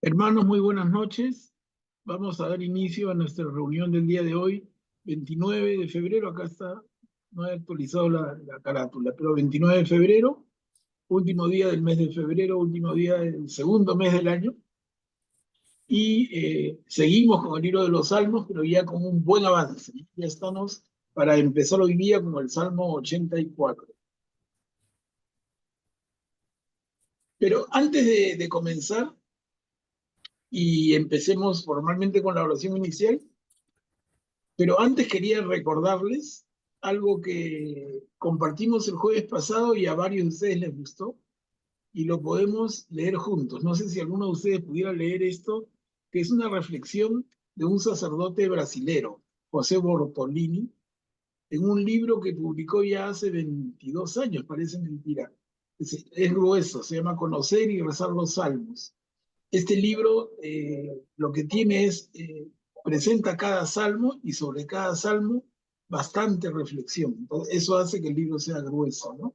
Hermanos, muy buenas noches. Vamos a dar inicio a nuestra reunión del día de hoy, 29 de febrero. Acá está, no he actualizado la carátula, pero 29 de febrero, último día del mes de febrero, último día del segundo mes del año. Y seguimos con el libro de los Salmos, pero ya con un buen avance. Ya estamos para empezar hoy día con el Salmo 84. Pero antes de comenzar y empecemos formalmente con la oración inicial, pero antes quería recordarles algo que compartimos el jueves pasado y a varios de ustedes les gustó y lo podemos leer juntos. No sé si alguno de ustedes pudiera leer esto, que es una reflexión de un sacerdote brasilero, José Bortolini, en un libro que publicó ya hace 22 años, parece mentira. Es grueso, se llama Conocer y rezar los Salmos. Este libro lo que tiene es, presenta cada salmo y sobre cada salmo bastante reflexión. Entonces, eso hace que el libro sea grueso, ¿no?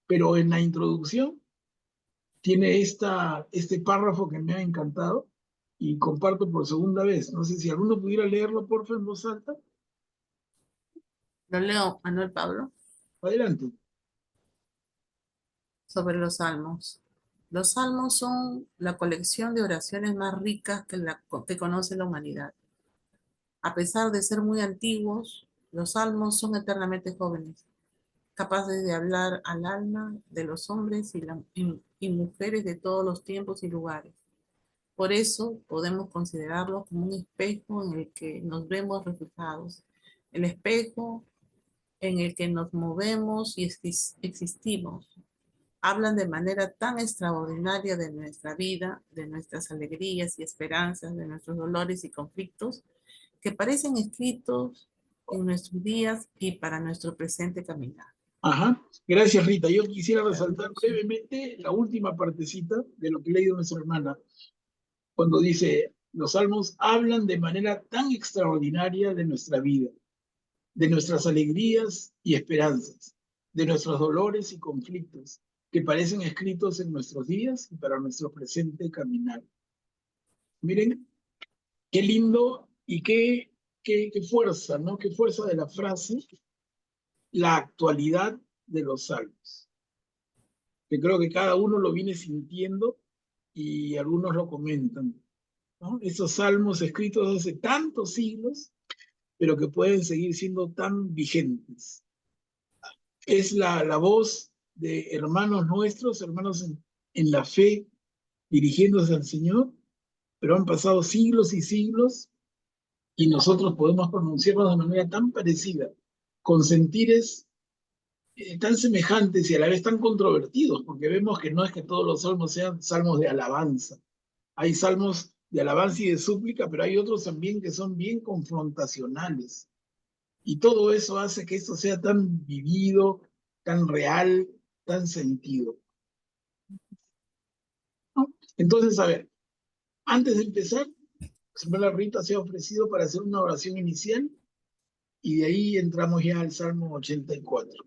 Pero en la introducción tiene este párrafo que me ha encantado y comparto por segunda vez. No sé si alguno pudiera leerlo, por favor, en voz alta. Lo leo, Manuel Pablo, Adelante. sobre los salmos. Los salmos son la colección de oraciones más ricas que conoce la humanidad. A pesar de ser muy antiguos, los salmos son eternamente jóvenes, capaces de hablar al alma de los hombres y mujeres de todos los tiempos y lugares. Por eso podemos considerarlos como un espejo en el que nos vemos reflejados. El espejo en el que nos movemos y existimos. Hablan de manera tan extraordinaria de nuestra vida, de nuestras alegrías y esperanzas, de nuestros dolores y conflictos, que parecen escritos en nuestros días y para nuestro presente caminar. Ajá. Gracias, Rita. Yo quisiera resaltar brevemente la última partecita de lo que ha leído nuestra hermana, cuando dice, los salmos hablan de manera tan extraordinaria de nuestra vida, de nuestras alegrías y esperanzas, de nuestros dolores y conflictos, que parecen escritos en nuestros días y para nuestro presente caminar. Miren, qué lindo y qué fuerza, ¿no? Qué fuerza de la frase, la actualidad de los salmos, que creo que cada uno lo viene sintiendo y algunos lo comentan, ¿no? Esos salmos escritos hace tantos siglos, pero que pueden seguir siendo tan vigentes. Es la voz de hermanos nuestros, hermanos en la fe, dirigiéndose al Señor, pero han pasado siglos y siglos y nosotros podemos pronunciarnos de manera tan parecida, con sentires tan semejantes y a la vez tan controvertidos, porque vemos que no es que todos los salmos sean salmos de alabanza. Hay salmos de alabanza y de súplica, pero hay otros también que son bien confrontacionales. Y todo eso hace que esto sea tan vivido, tan real, tan sentido, ¿no? Entonces, a ver, antes de empezar, la Rita se ha ofrecido para hacer una oración inicial y de ahí entramos ya al Salmo 84.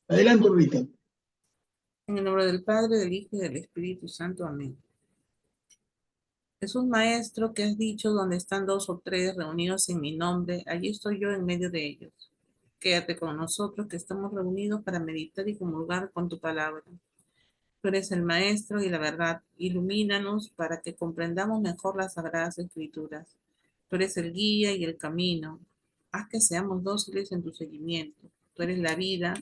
Adelante, Rita. En el nombre del Padre, del Hijo y del Espíritu Santo. Amén. Jesús Maestro, que has dicho, donde están dos o tres reunidos en mi nombre, allí estoy yo en medio de ellos. Quédate con nosotros que estamos reunidos para meditar y comulgar con tu palabra. Tú eres el Maestro y la verdad. Ilumínanos para que comprendamos mejor las sagradas escrituras. Tú eres el guía y el camino. Haz que seamos dóciles en tu seguimiento. Tú eres la vida.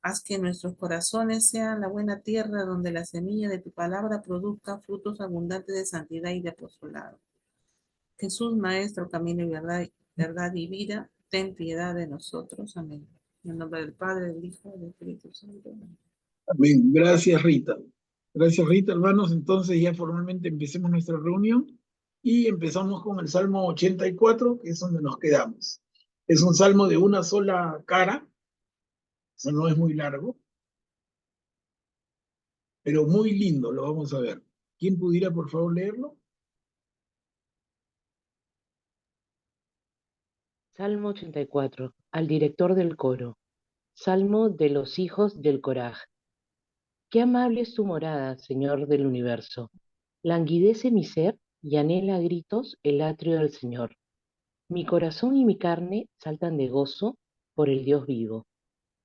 Haz que nuestros corazones sean la buena tierra donde la semilla de tu palabra produzca frutos abundantes de santidad y de apostolado. Jesús, Maestro, camino y verdad, verdad y vida, ten piedad de nosotros. Amén. En el nombre del Padre, del Hijo y del Espíritu Santo. Amén. Amén. Gracias, Rita. Gracias, Rita, hermanos. Entonces ya formalmente empecemos nuestra reunión y empezamos con el Salmo 84, que es donde nos quedamos. Es un salmo de una sola cara, o sea, no es muy largo, pero muy lindo, lo vamos a ver. ¿Quién pudiera, por favor, leerlo? Salmo 84, al director del coro. Salmo de los hijos del Coraj. Qué amable es tu morada, Señor del universo. Languidece mi ser y anhela a gritos el atrio del Señor. Mi corazón y mi carne saltan de gozo por el Dios vivo.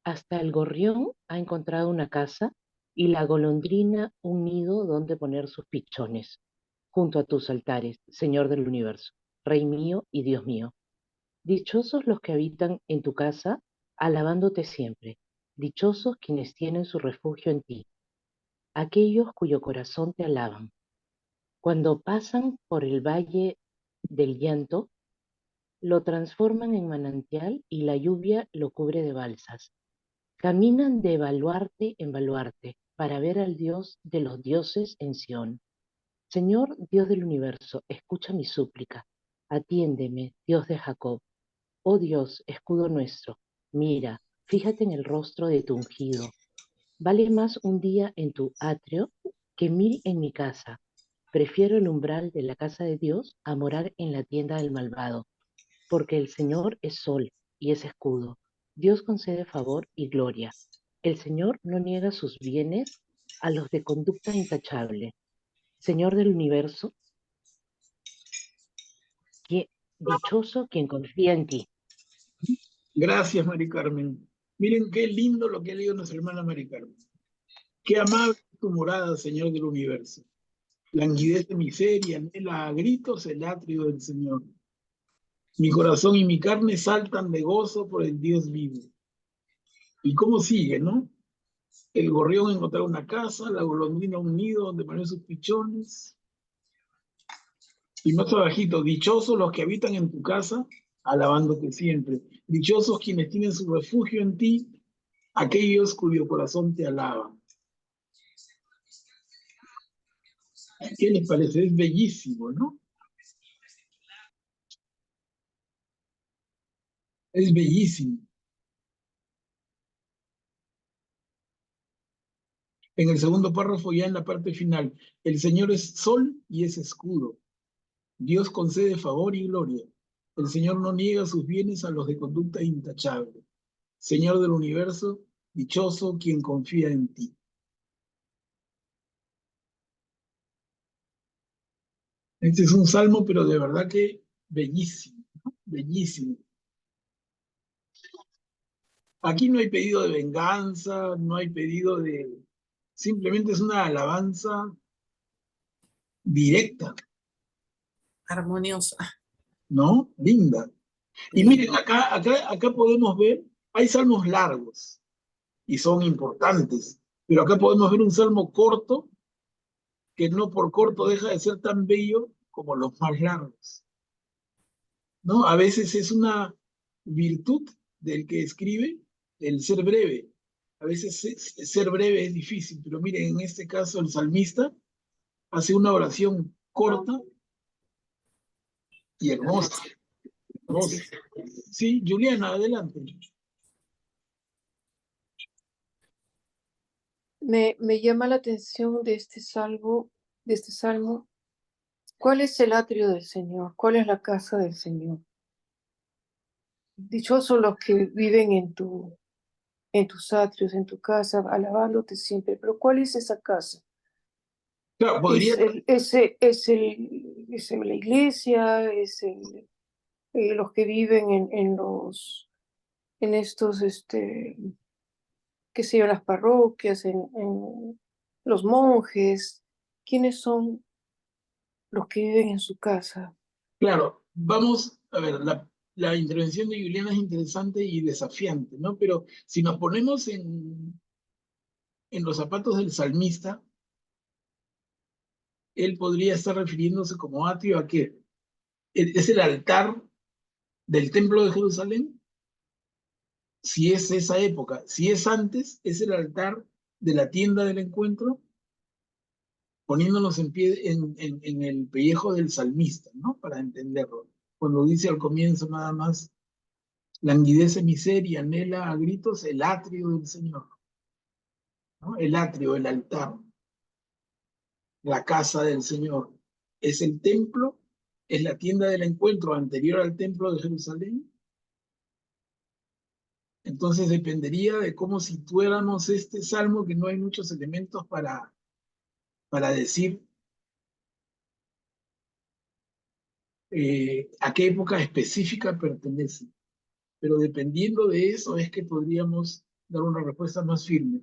Hasta el gorrión ha encontrado una casa y la golondrina un nido donde poner sus pichones, junto a tus altares, Señor del universo, Rey mío y Dios mío. Dichosos los que habitan en tu casa, alabándote siempre. Dichosos quienes tienen su refugio en ti, aquellos cuyo corazón te alaban. Cuando pasan por el valle del llanto, lo transforman en manantial y la lluvia lo cubre de balsas. Caminan de baluarte en baluarte para ver al Dios de los dioses en Sión. Señor Dios del universo, escucha mi súplica. Atiéndeme, Dios de Jacob. Oh Dios, escudo nuestro, mira, fíjate en el rostro de tu ungido. Vale más un día en tu atrio que 1000 en mi casa. Prefiero el umbral de la casa de Dios a morar en la tienda del malvado, porque el Señor es sol y es escudo. Dios concede favor y gloria. El Señor no niega sus bienes a los de conducta intachable. Señor del universo, dichoso quien confía en ti. Gracias, Mari Carmen. Miren qué lindo lo que ha leído nuestra hermana Mari Carmen. Qué amable tu morada, Señor del universo. Languidece mi ser y anhela a gritos el atrio del Señor. Mi corazón y mi carne saltan de gozo por el Dios vivo. ¿Y cómo sigue, no? El gorrión encontrar una casa, la golondrina un nido donde poner sus pichones. Y más abajito, dichosos los que habitan en tu casa, alabándote siempre. Dichosos quienes tienen su refugio en ti, aquellos cuyo corazón te alaba. ¿Qué les parece? Es bellísimo, ¿no? Es bellísimo. En el segundo párrafo, ya en la parte final, el Señor es sol y es escudo. Dios concede favor y gloria. El Señor no niega sus bienes a los de conducta intachable. Señor del universo, dichoso quien confía en ti. Este es un salmo, pero de verdad que bellísimo, ¿no? Bellísimo. Aquí no hay pedido de venganza, no hay pedido de... Simplemente es una alabanza directa, Armoniosa. ¿no? Linda. Y miren, acá podemos ver, hay salmos largos y son importantes, pero acá podemos ver un salmo corto que no por corto deja de ser tan bello como los más largos, ¿no? A veces es una virtud del que escribe el ser breve. A veces ser breve es difícil, pero miren, en este caso el salmista hace una oración corta y hermosa. Hermosa. Sí, Juliana, adelante. Me llama la atención de este salmo, ¿cuál es el atrio del Señor? ¿Cuál es la casa del Señor? Dichosos los que viven en tus atrios, en tu casa, alabándote siempre. Pero ¿cuál es esa casa? Claro, podría... Es la iglesia, los que viven en estos, qué sé yo, las parroquias, en los monjes. ¿Quiénes son los que viven en su casa? Claro, vamos a ver, la intervención de Juliana es interesante y desafiante, ¿no? Pero si nos ponemos en los zapatos del salmista, él podría estar refiriéndose como atrio a qué? ¿Es el altar del templo de Jerusalén? Si es esa época. Si es antes, es el altar de la tienda del encuentro, poniéndonos en pie en el pellejo del salmista, ¿no? Para entenderlo. Cuando dice al comienzo nada más, languidece mi ser y anhela a gritos el atrio del Señor, ¿no? El atrio, el altar, la casa del Señor. Es el templo, es la tienda del encuentro anterior al templo de Jerusalén. Entonces dependería de cómo situáramos este salmo, que no hay muchos elementos para decir a qué época específica pertenece. Pero dependiendo de eso es que podríamos dar una respuesta más firme,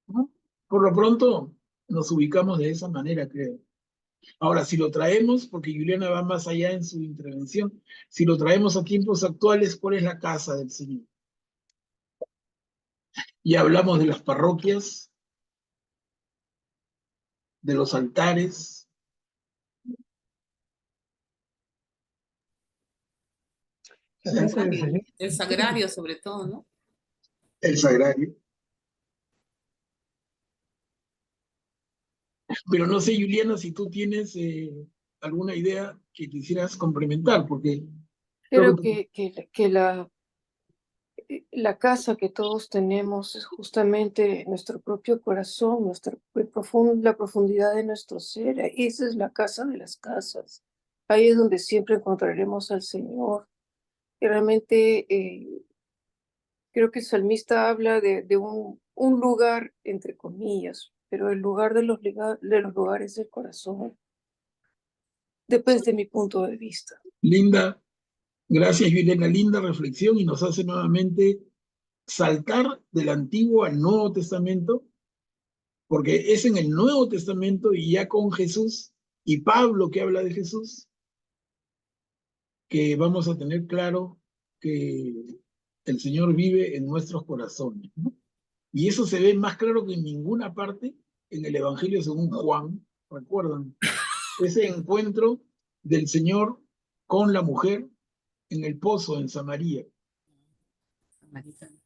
¿no? Por lo pronto nos ubicamos de esa manera, creo. Ahora, si lo traemos, porque Juliana va más allá en su intervención, si lo traemos a tiempos actuales, ¿cuál es la casa del Señor? Y hablamos de las parroquias, de los altares, La casa del Señor. El sagrario, sobre todo, ¿no? el sagrario. Pero no sé, Juliana, si tú tienes alguna idea que quisieras complementar, porque creo Creo que que la casa que todos tenemos es justamente nuestro propio corazón, la profundidad de nuestro ser. Esa es la casa de las casas. Ahí es donde siempre encontraremos al Señor. Y realmente creo que el salmista habla de un lugar, entre comillas, pero el lugar de los lugares del corazón, desde mi punto de vista. linda, gracias Juliana, linda reflexión y nos hace nuevamente saltar del Antiguo al Nuevo Testamento, porque es en el Nuevo Testamento y ya con Jesús y Pablo que habla de Jesús, que vamos a tener claro que el Señor vive en nuestros corazones, ¿no? Y eso se ve más claro que en ninguna parte en el Evangelio según Juan. ¿Recuerdan? Ese encuentro del Señor con la mujer en el pozo en Samaria. Samaritano.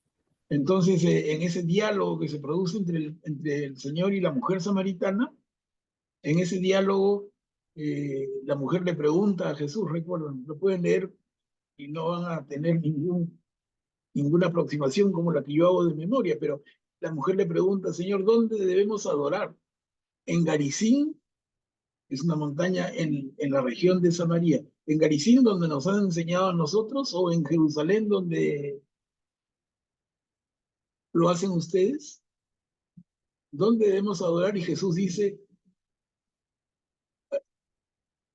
Entonces, en ese diálogo que se produce entre el Señor y la mujer samaritana, en ese diálogo, la mujer le pregunta a Jesús, recuerdan, lo pueden leer y no van a tener ninguna aproximación como la que yo hago de memoria, pero la mujer le pregunta, Señor, ¿dónde debemos adorar? ¿En Garizim? Es una montaña en la región de Samaria. ¿En Garizim, donde nos han enseñado a nosotros, o en Jerusalén, donde lo hacen ustedes? ¿Dónde debemos adorar? Y Jesús dice,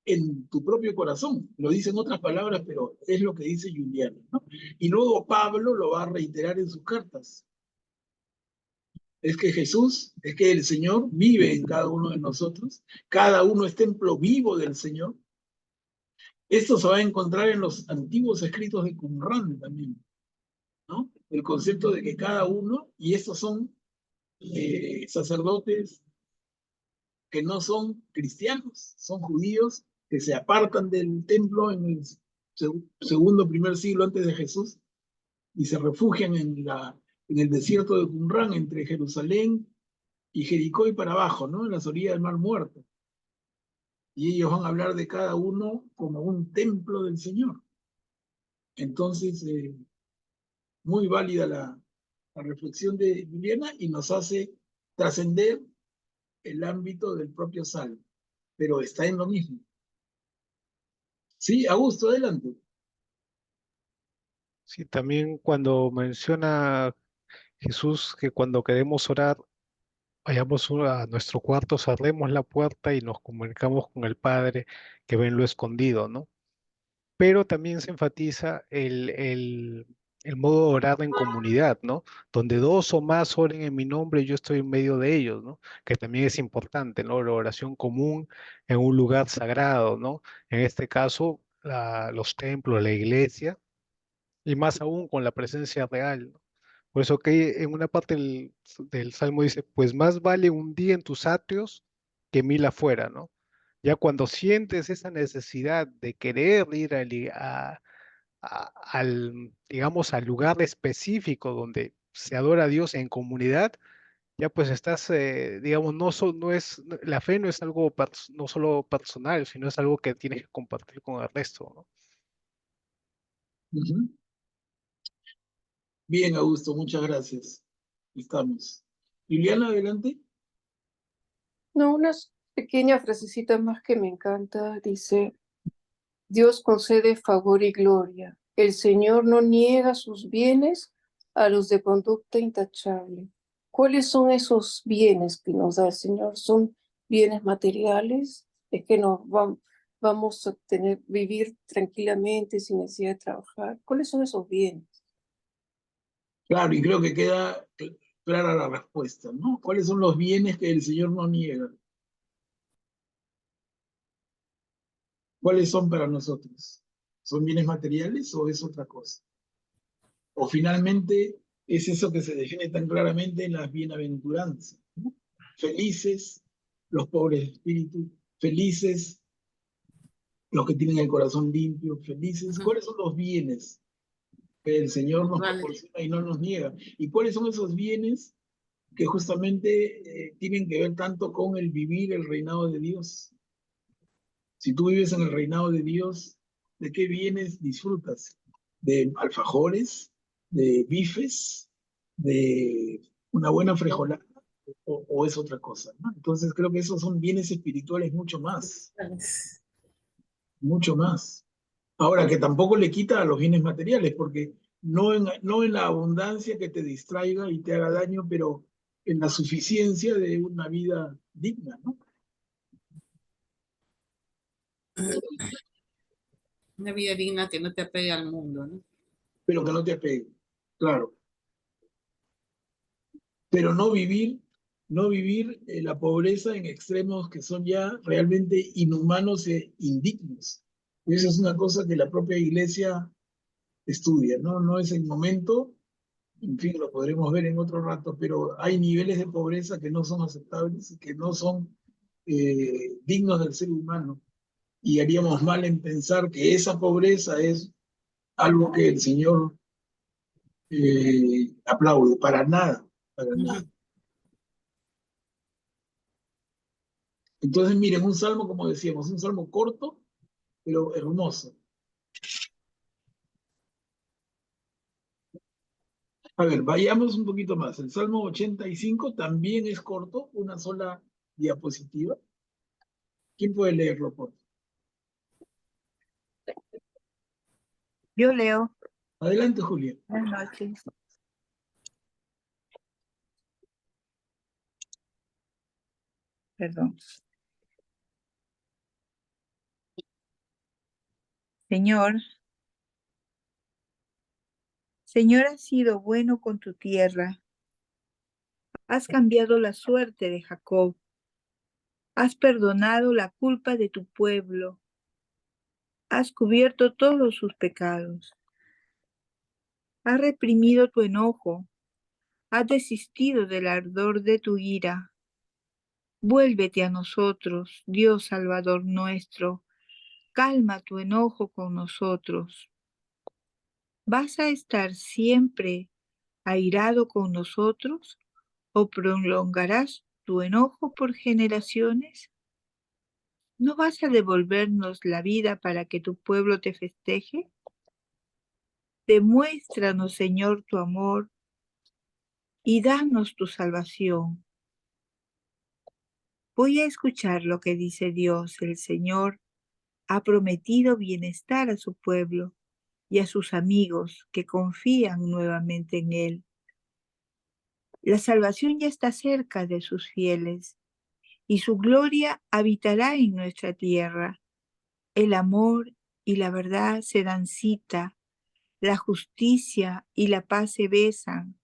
en tu propio corazón. Lo dice en otras palabras, pero es lo que dice Juliana, ¿no? Y luego Pablo lo va a reiterar en sus cartas. Es que Jesús, es que el Señor vive en cada uno de nosotros, cada uno es templo vivo del Señor. Esto se va a encontrar en los antiguos escritos de Qumran también, ¿no? El concepto de que cada uno, y estos son sacerdotes que no son cristianos, son judíos que se apartan del templo en el segundo, primer siglo antes de Jesús y se refugian en el desierto de Qumran, entre Jerusalén y Jericó y para abajo, ¿no? En las orillas del Mar Muerto. Y ellos van a hablar de cada uno como un templo del Señor. Entonces, muy válida la reflexión de Juliana y nos hace trascender el ámbito del propio Salmo, pero está en lo mismo. Sí, Augusto, adelante. Sí, también cuando menciona Jesús que cuando queremos orar, vayamos a nuestro cuarto, cerremos la puerta y nos comunicamos con el Padre que ve en lo escondido, ¿no? Pero también se enfatiza el modo de orar en comunidad, ¿no? Donde dos o más oren en mi nombre, yo estoy en medio de ellos, ¿no? Que también es importante, ¿no? La oración común en un lugar sagrado, ¿no? En este caso, los templos, la iglesia, y más aún con la presencia real, ¿no? Por eso que en una parte del Salmo dice, pues más vale un día en tus atrios que mil afuera, ¿no? Ya cuando sientes esa necesidad de querer ir al, digamos, al lugar específico donde se adora a Dios en comunidad, ya pues estás, digamos, no es, la fe no es algo no solo personal, sino es algo que tienes que compartir con el resto, ¿no? Uh-huh. Bien, Augusto, muchas gracias. Estamos. Juliana, adelante. No, una pequeña frasecita más que me encanta, dice, Dios concede favor y gloria. El Señor no niega sus bienes a los de conducta intachable. ¿Cuáles son esos bienes que nos da el Señor? ¿Son bienes materiales? Es que nos vamos a vivir tranquilamente sin necesidad de trabajar. ¿Cuáles son esos bienes? Claro, y creo que queda clara la respuesta, ¿no? ¿Cuáles son los bienes que el Señor no niega? ¿Cuáles son para nosotros? ¿Son bienes materiales o es otra cosa? O finalmente es eso que se define tan claramente en las bienaventuranzas, ¿no? Felices los pobres de espíritu, felices los que tienen el corazón limpio, felices. ¿Cuáles son los bienes que el Señor nos Vale. proporciona y no nos niega? ¿Y cuáles son esos bienes que justamente tienen que ver tanto con el vivir el reinado de Dios? Si tú vives en el reinado de Dios, ¿de qué bienes disfrutas? ¿De alfajores? ¿De bifes? ¿De una buena frijolada? ¿O es otra cosa, ¿no? Entonces creo que esos son bienes espirituales mucho más, mucho más. Ahora, que tampoco le quita a los bienes materiales, porque no en la abundancia que te distraiga y te haga daño, pero en la suficiencia de una vida digna, ¿no? Una vida digna que no te apegue al mundo, ¿no? Pero que no te apegue, claro. Pero no vivir la pobreza en extremos que son ya realmente inhumanos e indignos. Y eso es una cosa que la propia iglesia estudia, ¿no? No es el momento, en fin, lo podremos ver en otro rato, pero hay niveles de pobreza que no son aceptables y que no son dignos del ser humano. Y haríamos mal en pensar que esa pobreza es algo que el Señor aplaude, para nada, para nada. Ujú. Entonces, miren, un salmo, como decíamos, un salmo corto, pero hermoso. A ver, vayamos un poquito más. El Salmo 85 también es corto, una sola diapositiva. ¿Quién puede leerlo, por favor? Yo leo. Adelante, Julia. Buenas noches. Perdón. Señor, Señor, has sido bueno con tu tierra. Has cambiado la suerte de Jacob. Has perdonado la culpa de tu pueblo. Has cubierto todos sus pecados. Has reprimido tu enojo. Has desistido del ardor de tu ira. Vuélvete a nosotros, Dios Salvador nuestro. Calma tu enojo con nosotros. ¿Vas a estar siempre airado con nosotros o prolongarás tu enojo por generaciones? ¿No vas a devolvernos la vida para que tu pueblo te festeje? Demuéstranos, Señor, tu amor y danos tu salvación. Voy a escuchar lo que dice Dios. El Señor ha prometido bienestar a su pueblo y a sus amigos que confían nuevamente en Él. La salvación ya está cerca de sus fieles y su gloria habitará en nuestra tierra. El amor y la verdad se dan cita, la justicia y la paz se besan.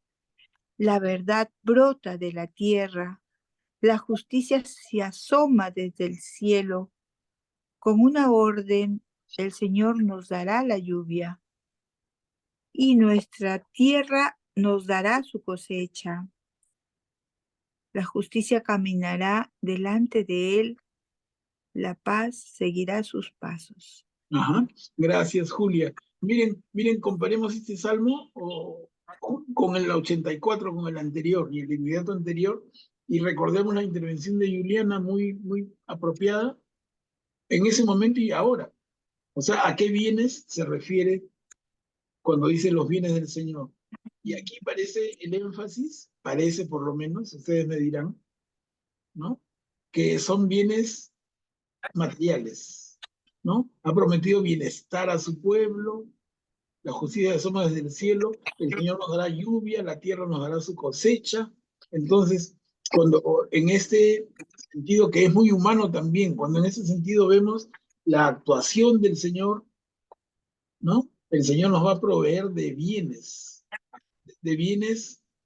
La verdad brota de la tierra, la justicia se asoma desde el cielo. Con una orden, el Señor nos dará la lluvia y nuestra tierra nos dará su cosecha. La justicia caminará delante de él, la paz seguirá sus pasos. Ajá. Gracias, Julia. Miren, comparemos este salmo con el 84, con el anterior y el inmediato anterior, y recordemos la intervención de Juliana muy, muy apropiada en ese momento y ahora. O sea, ¿a qué bienes se refiere cuando dice los bienes del Señor? Y aquí parece el énfasis, parece por lo menos, ustedes me dirán, ¿no? Que son bienes materiales, ¿no? Ha prometido bienestar a su pueblo, la justicia asoma desde el cielo, el Señor nos dará lluvia, la tierra nos dará su cosecha. Entonces, cuando en este sentido, que es muy humano también, cuando en ese sentido vemos la actuación del Señor, ¿no? El Señor nos va a proveer de bienes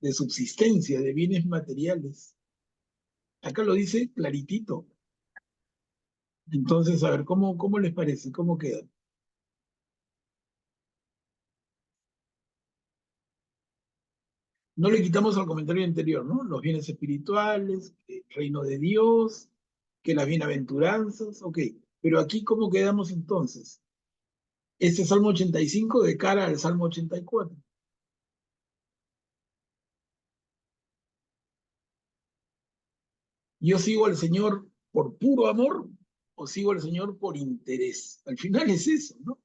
de subsistencia, de bienes materiales. Acá lo dice claritito. Entonces, a ver, ¿cómo les parece? ¿Cómo queda? No le quitamos al comentario anterior, ¿no? Los bienes espirituales, el reino de Dios, que las bienaventuranzas, ok. Pero aquí, ¿cómo quedamos entonces? Este Salmo 85 de cara al Salmo 84. ¿Yo sigo al Señor por puro amor o sigo al Señor por interés? Al final es eso, ¿no?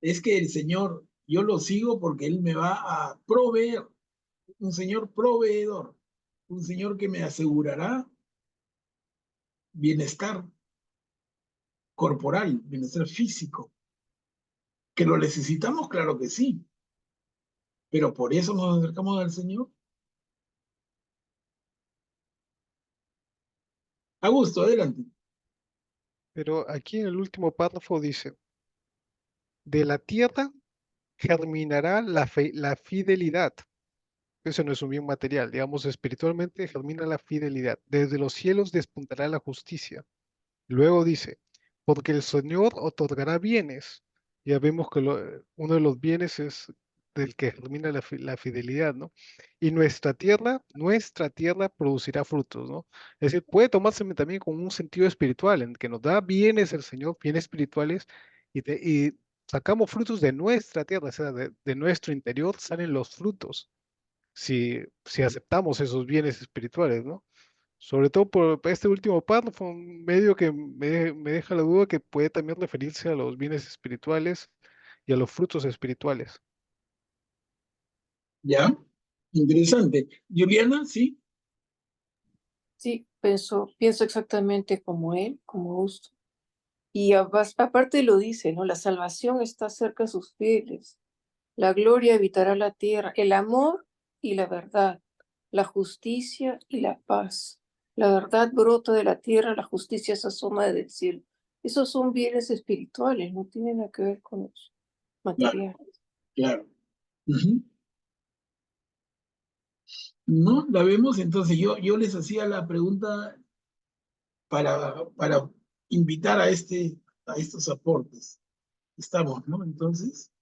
Es que el Señor, yo lo sigo porque Él me va a proveer, un Señor proveedor, un Señor que me asegurará bienestar corporal, bienestar físico. ¿Que lo necesitamos? Claro que sí, pero por eso nos acercamos al Señor. Augusto, adelante. Pero aquí en el último párrafo dice, de la tierra germinará la fidelidad. Eso no es un bien material, digamos, espiritualmente germina la fidelidad. Desde los cielos despuntará la justicia. Luego dice, porque el Señor otorgará bienes. Ya vemos que uno de los bienes es del que germina la fidelidad, ¿no? Y nuestra tierra producirá frutos, ¿no? Es decir, puede tomárseme también con un sentido espiritual, en que nos da bienes el Señor, bienes espirituales, y sacamos frutos de nuestra tierra, o sea, de nuestro interior salen los frutos, si aceptamos esos bienes espirituales, ¿no? Sobre todo por este último párrafo, medio que me deja la duda que puede también referirse a los bienes espirituales y a los frutos espirituales. ¿Ya? Interesante. Juliana, ¿sí? Sí, pienso exactamente como él, como Augusto. Y aparte lo dice, ¿no? La salvación está cerca de sus fieles. La gloria habitará la tierra, el amor y la verdad, la justicia y la paz. La verdad brota de la tierra, la justicia se asoma del cielo. Esos son bienes espirituales, no tienen nada que ver con los Claro, materiales. claro. Ujú. No, la vemos, entonces yo les hacía la pregunta para invitar a estos aportes. Estamos, ¿no? Entonces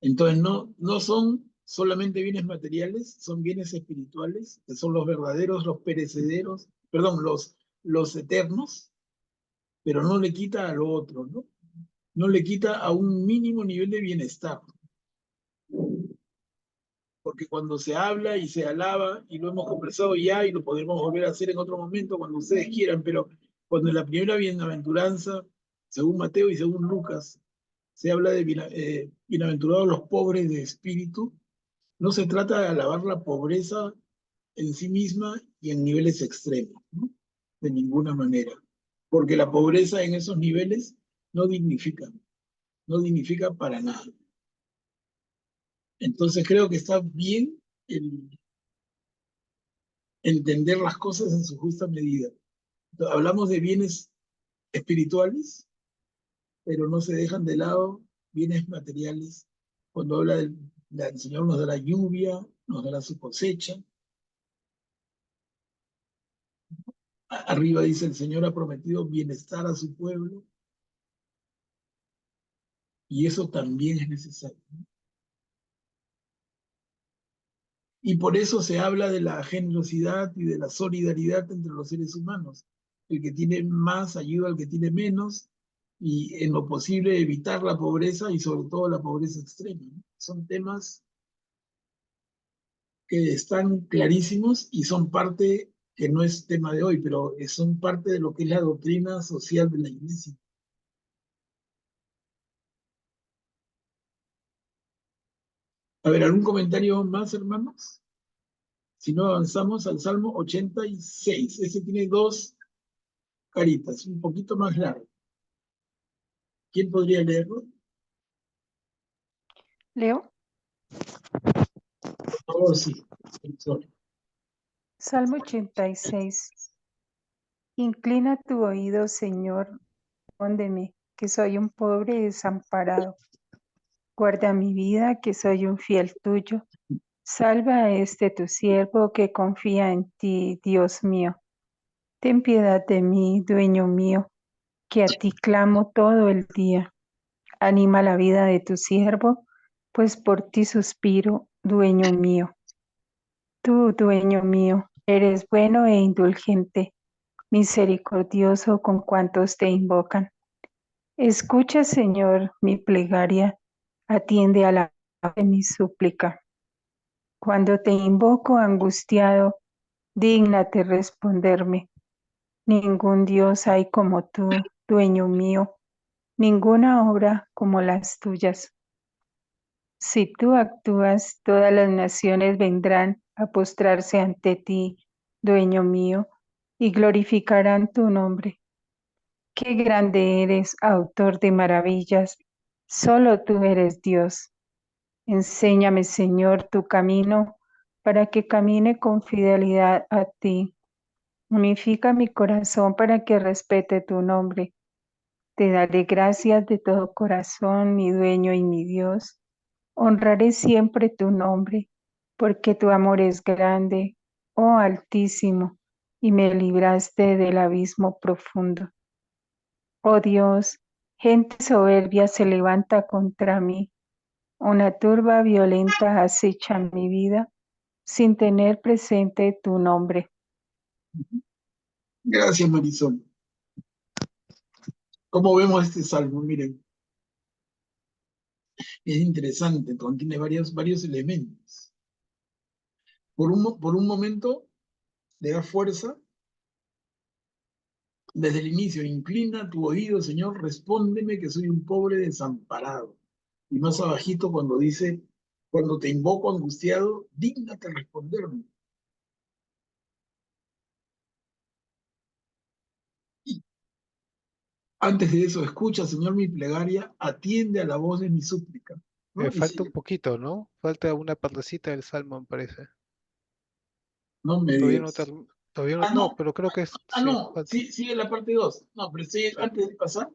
no son solamente bienes materiales, son bienes espirituales, que son los verdaderos, los perecederos, perdón, los eternos, pero no le quita a lo otro, ¿no? No le quita a un mínimo nivel de bienestar. Porque cuando se habla y se alaba, y lo hemos conversado ya y lo podremos volver a hacer en otro momento cuando ustedes quieran, pero cuando en la primera bienaventuranza, según Mateo y según Lucas, se habla de bienaventurados los pobres de espíritu, no se trata de alabar la pobreza en sí misma y en niveles extremos, ¿no? De ninguna manera. Porque la pobreza en esos niveles no dignifica, no dignifica para nada. Entonces creo que está bien el entender las cosas en su justa medida. Entonces, hablamos de bienes espirituales, pero no se dejan de lado bienes materiales. Cuando habla del Señor nos dará lluvia, nos dará su cosecha. Arriba dice el Señor ha prometido bienestar a su pueblo y eso también es necesario. Y por eso se habla de la generosidad y de la solidaridad entre los seres humanos. El que tiene más ayuda al que tiene menos y en lo posible evitar la pobreza y sobre todo la pobreza extrema, ¿no? Son temas que están clarísimos y son parte, que no es tema de hoy, pero son parte de lo que es la doctrina social de la Iglesia. A ver, ¿algún comentario más, hermanos? Si no, avanzamos al Salmo 86. Ese tiene dos caritas, un poquito más largo. ¿Quién podría leerlo? Leo, Por favor, sí. Salmo 86. Inclina tu oído, Señor, respóndeme, que soy un pobre desamparado. Guarda mi vida, que soy un fiel tuyo. Salva a este tu siervo que confía en ti, Dios mío. Ten piedad de mí, dueño mío, que a ti clamo todo el día. Anima la vida de tu siervo, pues por ti suspiro, dueño mío. Tú, dueño mío, eres bueno e indulgente, misericordioso con cuantos te invocan. Escucha, Señor, mi plegaria, atiende a la voz de mi súplica. Cuando te invoco angustiado, dígnate responderme. Ningún Dios hay como tú, dueño mío, ninguna obra como las tuyas. Si tú actúas, todas las naciones vendrán a postrarse ante ti, dueño mío, y glorificarán tu nombre. Qué grande eres, autor de maravillas, solo tú eres Dios. Enséñame, Señor, tu camino, para que camine con fidelidad a ti. Unifica mi corazón para que respete tu nombre. Te daré gracias de todo corazón, mi dueño y mi Dios. Honraré siempre tu nombre, porque tu amor es grande, oh Altísimo, y me libraste del abismo profundo. Oh Dios, gente soberbia se levanta contra mí. Una turba violenta acecha mi vida sin tener presente tu nombre. Gracias, Marisol. ¿Cómo vemos este salmo? Miren, es interesante, contiene varios elementos. Por un momento le da fuerza desde el inicio. Inclina tu oído, Señor, respóndeme que soy un pobre desamparado. Y más abajito cuando dice, cuando te invoco angustiado, dígnate responderme. Y antes de eso, escucha, Señor, mi plegaria, atiende a la voz de mi súplica. ¿No? Y Falta un sigue, poquito, ¿no? Falta una partecita del Salmo, me parece. no me Todavía no, digas. todavía no, Ah, no, no, pero creo que sí, no, falta. sí, sigue la parte 2. No, pero estoy, Sí. antes de pasar,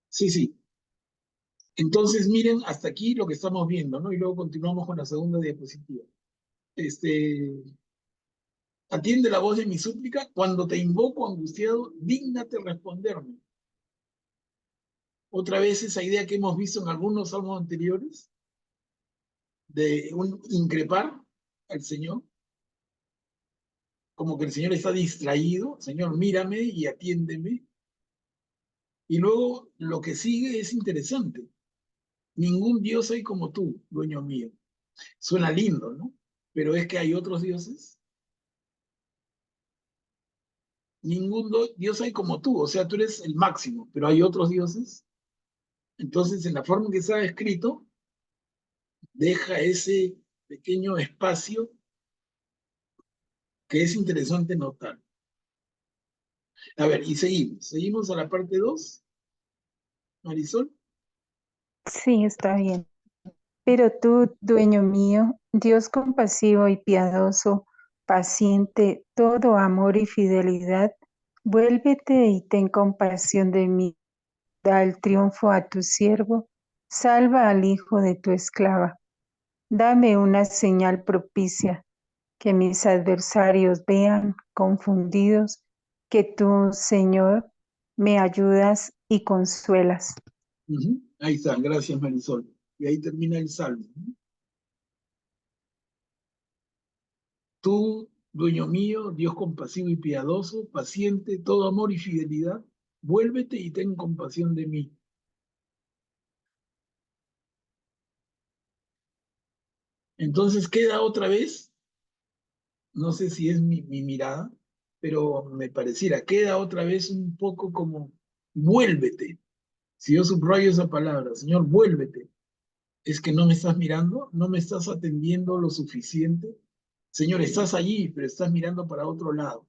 sí, sí. Entonces, miren hasta aquí lo que estamos viendo, ¿no? Y luego continuamos con la segunda diapositiva. Este, atiende la voz de mi súplica, cuando te invoco angustiado, dígnate responderme. Otra vez esa idea que hemos visto en algunos salmos anteriores, de un increpar al Señor, como que el Señor está distraído, Señor, mírame y atiéndeme. Y luego lo que sigue es interesante. Ningún Dios hay como tú, dueño mío. Suena lindo, ¿no? Pero es que hay otros dioses. Ningún Dios hay como tú, o sea, tú eres el máximo, pero hay otros dioses. Entonces, en la forma en que está escrito, deja ese pequeño espacio que es interesante notar. A ver, y seguimos a la parte 2, Marisol. Sí, está bien. Pero tú, dueño mío, Dios compasivo y piadoso, paciente, todo amor y fidelidad, vuélvete y ten compasión de mí. Da el triunfo a tu siervo, salva al hijo de tu esclava. Dame una señal propicia, que mis adversarios vean confundidos, que tú, Señor, me ayudas y consuelas. Ahí está, gracias Marisol. Y ahí termina el salmo, ¿no? Tú, dueño mío, Dios compasivo y piadoso, paciente, todo amor y fidelidad, vuélvete y ten compasión de mí. Entonces queda otra vez, no sé si es mi mirada, pero me pareciera, queda otra vez un poco como, vuélvete. Si yo subrayo esa palabra, Señor, vuélvete. Es que no me estás mirando, no me estás atendiendo lo suficiente. Señor, estás allí, pero estás mirando para otro lado.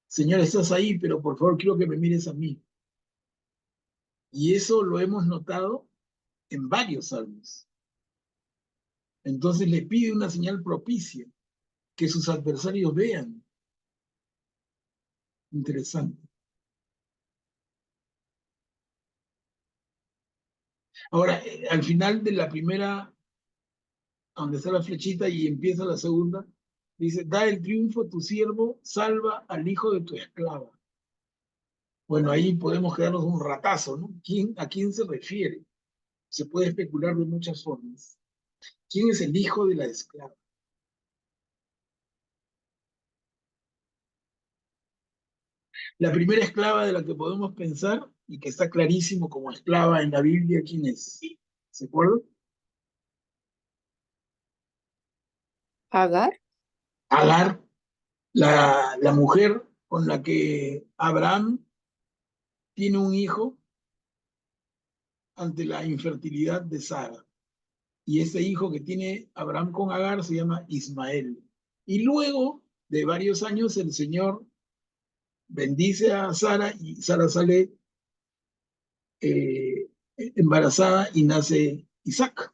Señor, estás ahí, pero por favor quiero que me mires a mí. Y eso lo hemos notado en varios salmos. Entonces le pide una señal propicia, que sus adversarios vean. Interesante. Ahora, al final de la primera, donde está la flechita y empieza la segunda, dice, da el triunfo a tu siervo, salva al hijo de tu esclava. Bueno, ahí podemos quedarnos un ratazo, ¿no? ¿A quién se refiere? Se puede especular de muchas formas. ¿Quién es el hijo de la esclava? La primera esclava de la que podemos pensar y que está clarísimo como esclava en la Biblia, ¿quién es? ¿Se acuerdan? Agar. Agar, la mujer con la que Abraham tiene un hijo ante la infertilidad de Sara. Y ese hijo que tiene Abraham con Agar se llama Ismael. Y luego de varios años el Señor bendice a Sara y Sara sale embarazada y nace Isaac.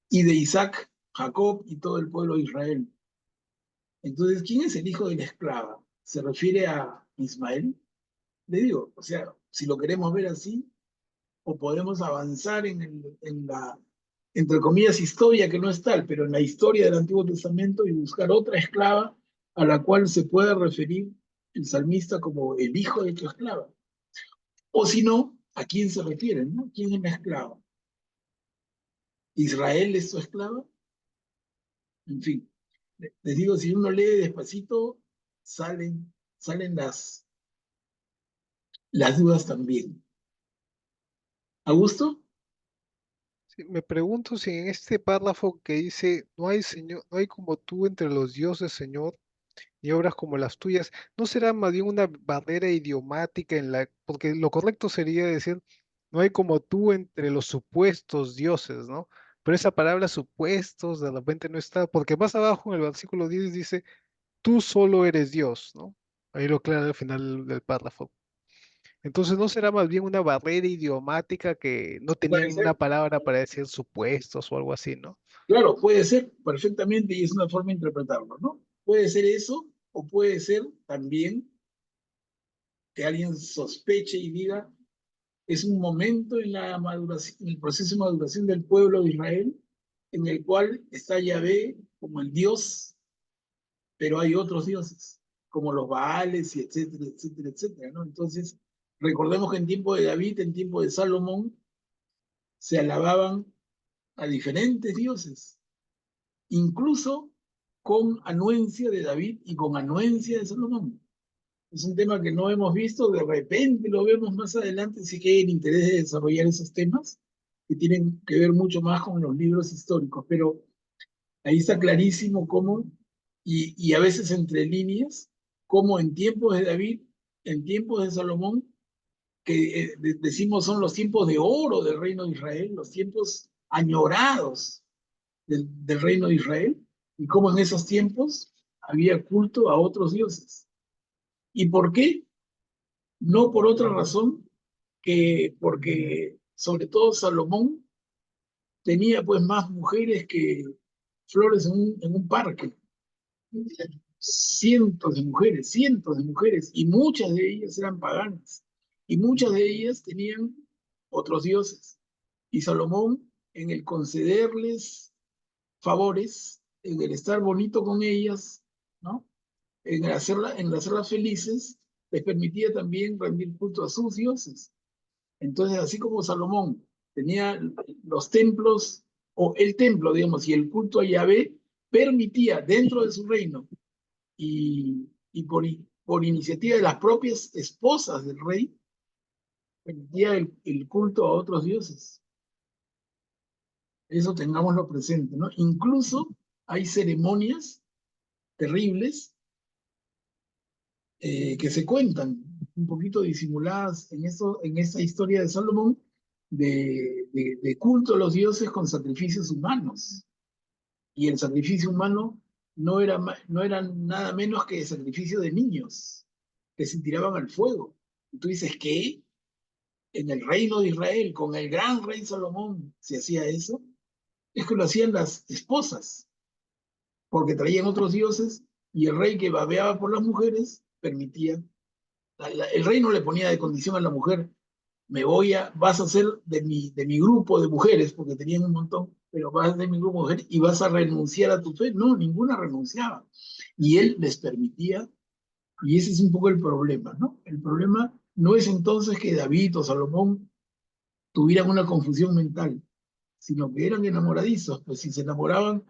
Y de Isaac, Jacob y todo el pueblo de Israel. Entonces, ¿quién es el hijo de la esclava? ¿Se refiere a Ismael? Le digo, o sea, si lo queremos ver así, o podemos avanzar en la, entre comillas, historia que no es tal, pero en la historia del Antiguo Testamento y buscar otra esclava a la cual se pueda referir el salmista como el hijo de tu esclava. O si no, ¿a quién se refiere? ¿No? ¿Quién es la esclava? ¿Israel es su esclava? En fin, les digo, si uno lee despacito, salen las dudas también. ¿Augusto? Sí, me pregunto si en este párrafo que dice, no hay Señor, no hay como tú entre los dioses, Señor, ni obras como las tuyas, ¿no será más bien una barrera idiomática en la, porque lo correcto sería decir, no hay como tú entre los supuestos dioses, ¿no? Pero esa palabra supuestos de repente no está, porque más abajo en el versículo 10 dice, tú solo eres Dios, ¿no? Ahí lo aclara al final del párrafo. Entonces, ¿no será más bien una barrera idiomática que no Puede tenían una ser. palabra para decir supuestos o algo así, ¿no? Claro, puede ser perfectamente y es una forma de interpretarlo, ¿no? Puede ser eso o puede ser también que alguien sospeche y diga, es un momento en la maduración, en el proceso de maduración del pueblo de Israel, en el cual está Yahvé como el Dios, pero hay otros dioses, como los Baales y etcétera, etcétera, etcétera, ¿no? Entonces, recordemos que en tiempo de David, en tiempo de Salomón, se alababan a diferentes dioses, incluso con anuencia de David y con anuencia de Salomón. Es un tema que no hemos visto, de repente lo vemos más adelante, sí que hay el interés de desarrollar esos temas que tienen que ver mucho más con los libros históricos, pero ahí está clarísimo cómo, y a veces entre líneas, cómo en tiempos de David, en tiempos de Salomón, que decimos son los tiempos de oro del reino de Israel, los tiempos añorados del reino de Israel, y cómo en esos tiempos había culto a otros dioses. ¿Y por qué? No por otra razón que porque sobre todo Salomón tenía pues más mujeres que flores en un parque. Cientos de mujeres, y muchas de ellas eran paganas, y muchas de ellas tenían otros dioses. Y Salomón, en el concederles favores, en el estar bonito con ellas, ¿no? En hacerlas felices, les permitía también rendir culto a sus dioses. Entonces, así como Salomón tenía los templos, o el templo, digamos, y el culto a Yahvé, permitía dentro de su reino y por iniciativa de las propias esposas del rey, permitía el culto a otros dioses. Eso tengámoslo presente, ¿no? Incluso hay ceremonias terribles que se cuentan, un poquito disimuladas en esta historia de Salomón, de culto a los dioses con sacrificios humanos. Y el sacrificio humano no era nada menos que el sacrificio de niños que se tiraban al fuego. Y tú dices, ¿qué? En el reino de Israel, con el gran rey Salomón, se hacía eso. Es que lo hacían las esposas, porque traían otros dioses y el rey que babeaba por las mujeres permitía. El rey no le ponía de condición a la mujer vas a ser de mi grupo de mujeres, porque tenían un montón, pero vas a ser de mi grupo de mujeres y vas a renunciar a tu fe. No, ninguna renunciaba. Y él les permitía, y ese es un poco el problema, ¿no? El problema no es entonces que David o Salomón tuvieran una confusión mental, sino que eran enamoradizos, pues si se enamoraban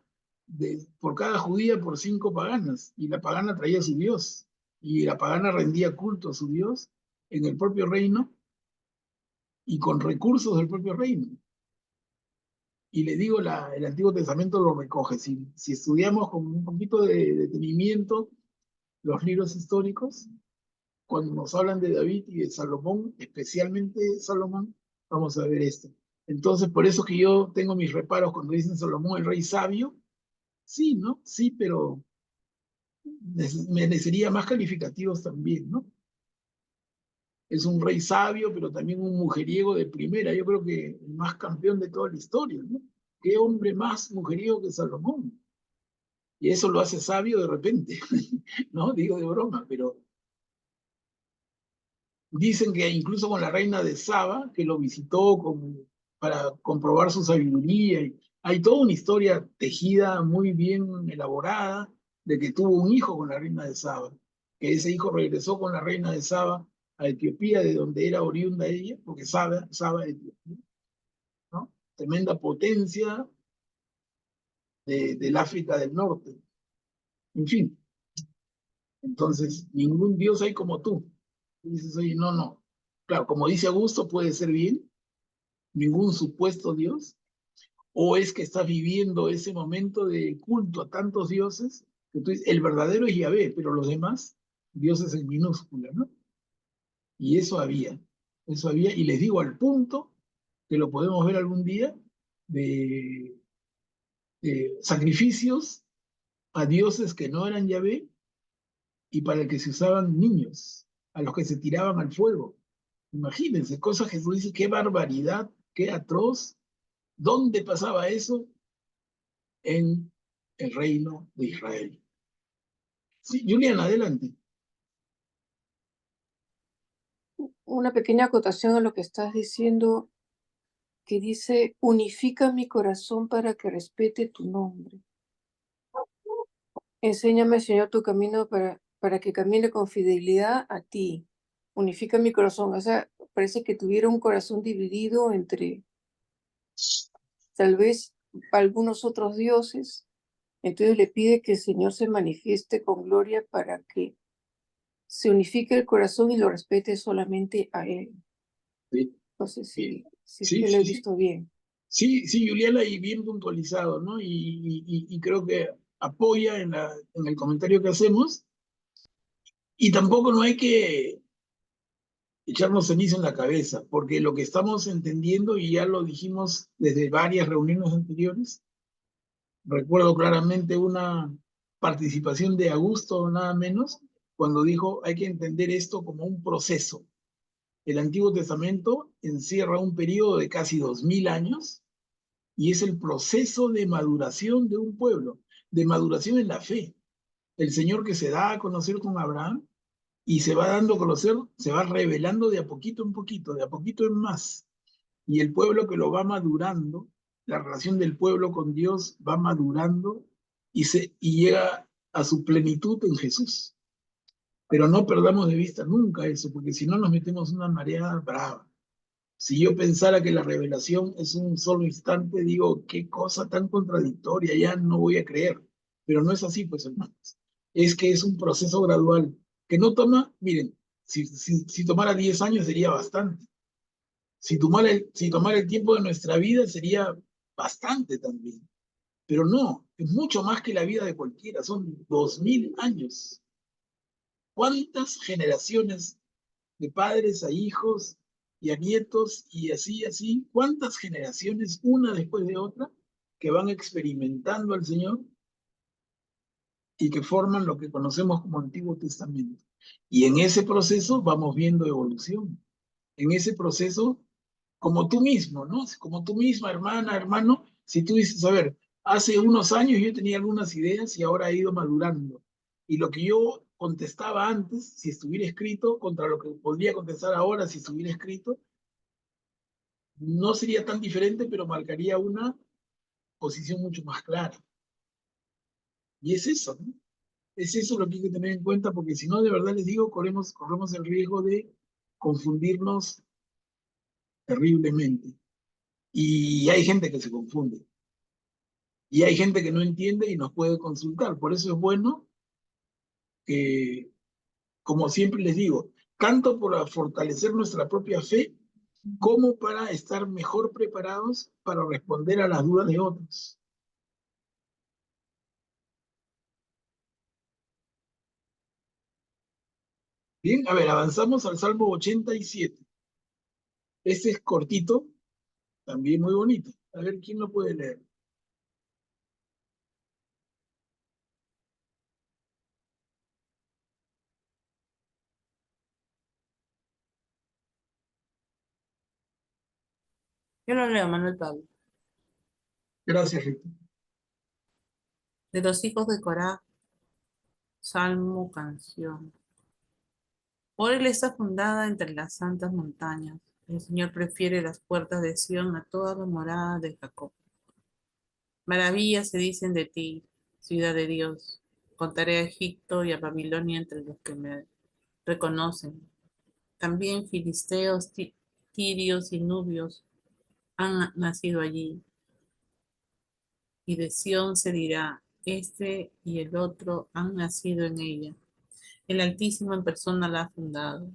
por cada judía por 5 paganas, y la pagana traía a su Dios, y la pagana rendía culto a su Dios en el propio reino y con recursos del propio reino. Y le digo, el Antiguo Testamento lo recoge. Si estudiamos con un poquito de detenimiento los libros históricos, cuando nos hablan de David y de Salomón, especialmente Salomón, vamos a ver esto. Entonces, por eso que yo tengo mis reparos cuando dicen Salomón, el rey sabio. Sí, ¿no? Sí, pero merecería más calificativos también, ¿no? Es un rey sabio, pero también un mujeriego de primera. Yo creo que el más campeón de toda la historia, ¿no? ¿Qué hombre más mujeriego que Salomón? Y eso lo hace sabio de repente, ¿no? Digo de broma, pero dicen que incluso con la reina de Saba, que lo visitó para comprobar su sabiduría, y hay toda una historia tejida, muy bien elaborada, de que tuvo un hijo con la reina de Saba, que ese hijo regresó con la reina de Saba a Etiopía, de donde era oriunda ella, porque Saba Etiopía, ¿no? Tremenda potencia del África del Norte. En fin, entonces, ningún Dios hay como tú. Y dices, oye, no, no. Claro, como dice Augusto, puede ser bien, ningún supuesto Dios, o es que estás viviendo ese momento de culto a tantos dioses, que tú dices, el verdadero es Yahvé, pero los demás, dioses en minúscula, ¿no? Y eso había, y les digo al punto, que lo podemos ver algún día, de, de sacrificios a dioses que no eran Yahvé, y para el que se usaban niños, a los que se tiraban al fuego. Imagínense, cosas que Jesús dice, qué barbaridad, qué atroz. ¿Dónde pasaba eso? En el reino de Israel. Sí, Julián, adelante. Una pequeña acotación a lo que estás diciendo, que dice, unifica mi corazón para que respete tu nombre. Enséñame, Señor, tu camino para que camine con fidelidad a ti. Unifica mi corazón. O sea, parece que tuviera un corazón dividido entre tal vez algunos otros dioses. Entonces le pide que el Señor se manifieste con gloria para que se unifique el corazón y lo respete solamente a Él. Sí, No sé si sí, que lo he sí, sí. visto bien. Sí, sí, Juliana, y bien puntualizado, ¿no? Y creo que apoya en el comentario que hacemos, y tampoco no hay que echarnos ceniza en la cabeza, porque lo que estamos entendiendo, y ya lo dijimos desde varias reuniones anteriores, recuerdo claramente una participación de Augusto, nada menos, cuando dijo, hay que entender esto como un proceso. El Antiguo Testamento encierra un periodo de casi 2000 años, y es el proceso de maduración de un pueblo, de maduración en la fe. El Señor que se da a conocer con Abraham y se va dando a conocer, se va revelando de a poquito en poquito, de a poquito en más. Y el pueblo que lo va madurando, la relación del pueblo con Dios va madurando y llega a su plenitud en Jesús. Pero no perdamos de vista nunca eso, porque si no nos metemos en una marea brava. Si yo pensara que la revelación es un solo instante, digo, qué cosa tan contradictoria, ya no voy a creer. Pero no es así, pues, hermanos. Es que es un proceso gradual, que no toma, miren, si tomara 10 años sería bastante. Si tomara el tiempo de nuestra vida sería bastante también. Pero no, es mucho más que la vida de cualquiera, son 2000 años. ¿Cuántas generaciones de padres a hijos y a nietos y así? ¿Cuántas generaciones, una después de otra, que van experimentando al Señor y que forman lo que conocemos como Antiguo Testamento? Y en ese proceso vamos viendo evolución. En ese proceso, como tú mismo, ¿no? Como tú misma, hermana, hermano, si tú dices, a ver, hace unos años yo tenía algunas ideas y ahora he ido madurando. Y lo que yo contestaba antes, si estuviera escrito, contra lo que podría contestar ahora si estuviera escrito, no sería tan diferente, pero marcaría una posición mucho más clara. Y es eso, ¿no? Es eso lo que hay que tener en cuenta, porque si no, de verdad les digo, corremos el riesgo de confundirnos terriblemente. Y hay gente que se confunde. Y hay gente que no entiende y nos puede consultar. Por eso es bueno que, como siempre les digo, tanto para fortalecer nuestra propia fe, como para estar mejor preparados para responder a las dudas de otros. Bien, a ver, avanzamos al Salmo 87. Este es cortito, también muy bonito. A ver, ¿quién lo puede leer? Yo lo leo, Manuel Pablo. Gracias, Rita. De los hijos de Corá, salmo, canción. Por él está fundada entre las santas montañas. El Señor prefiere las puertas de Sión a todas las moradas de Jacob. Maravillas se dicen de ti, ciudad de Dios. Contaré a Egipto y a Babilonia entre los que me reconocen. También filisteos, tirios y nubios han nacido allí. Y de Sión se dirá, este y el otro han nacido en ella. El Altísimo en persona la ha fundado.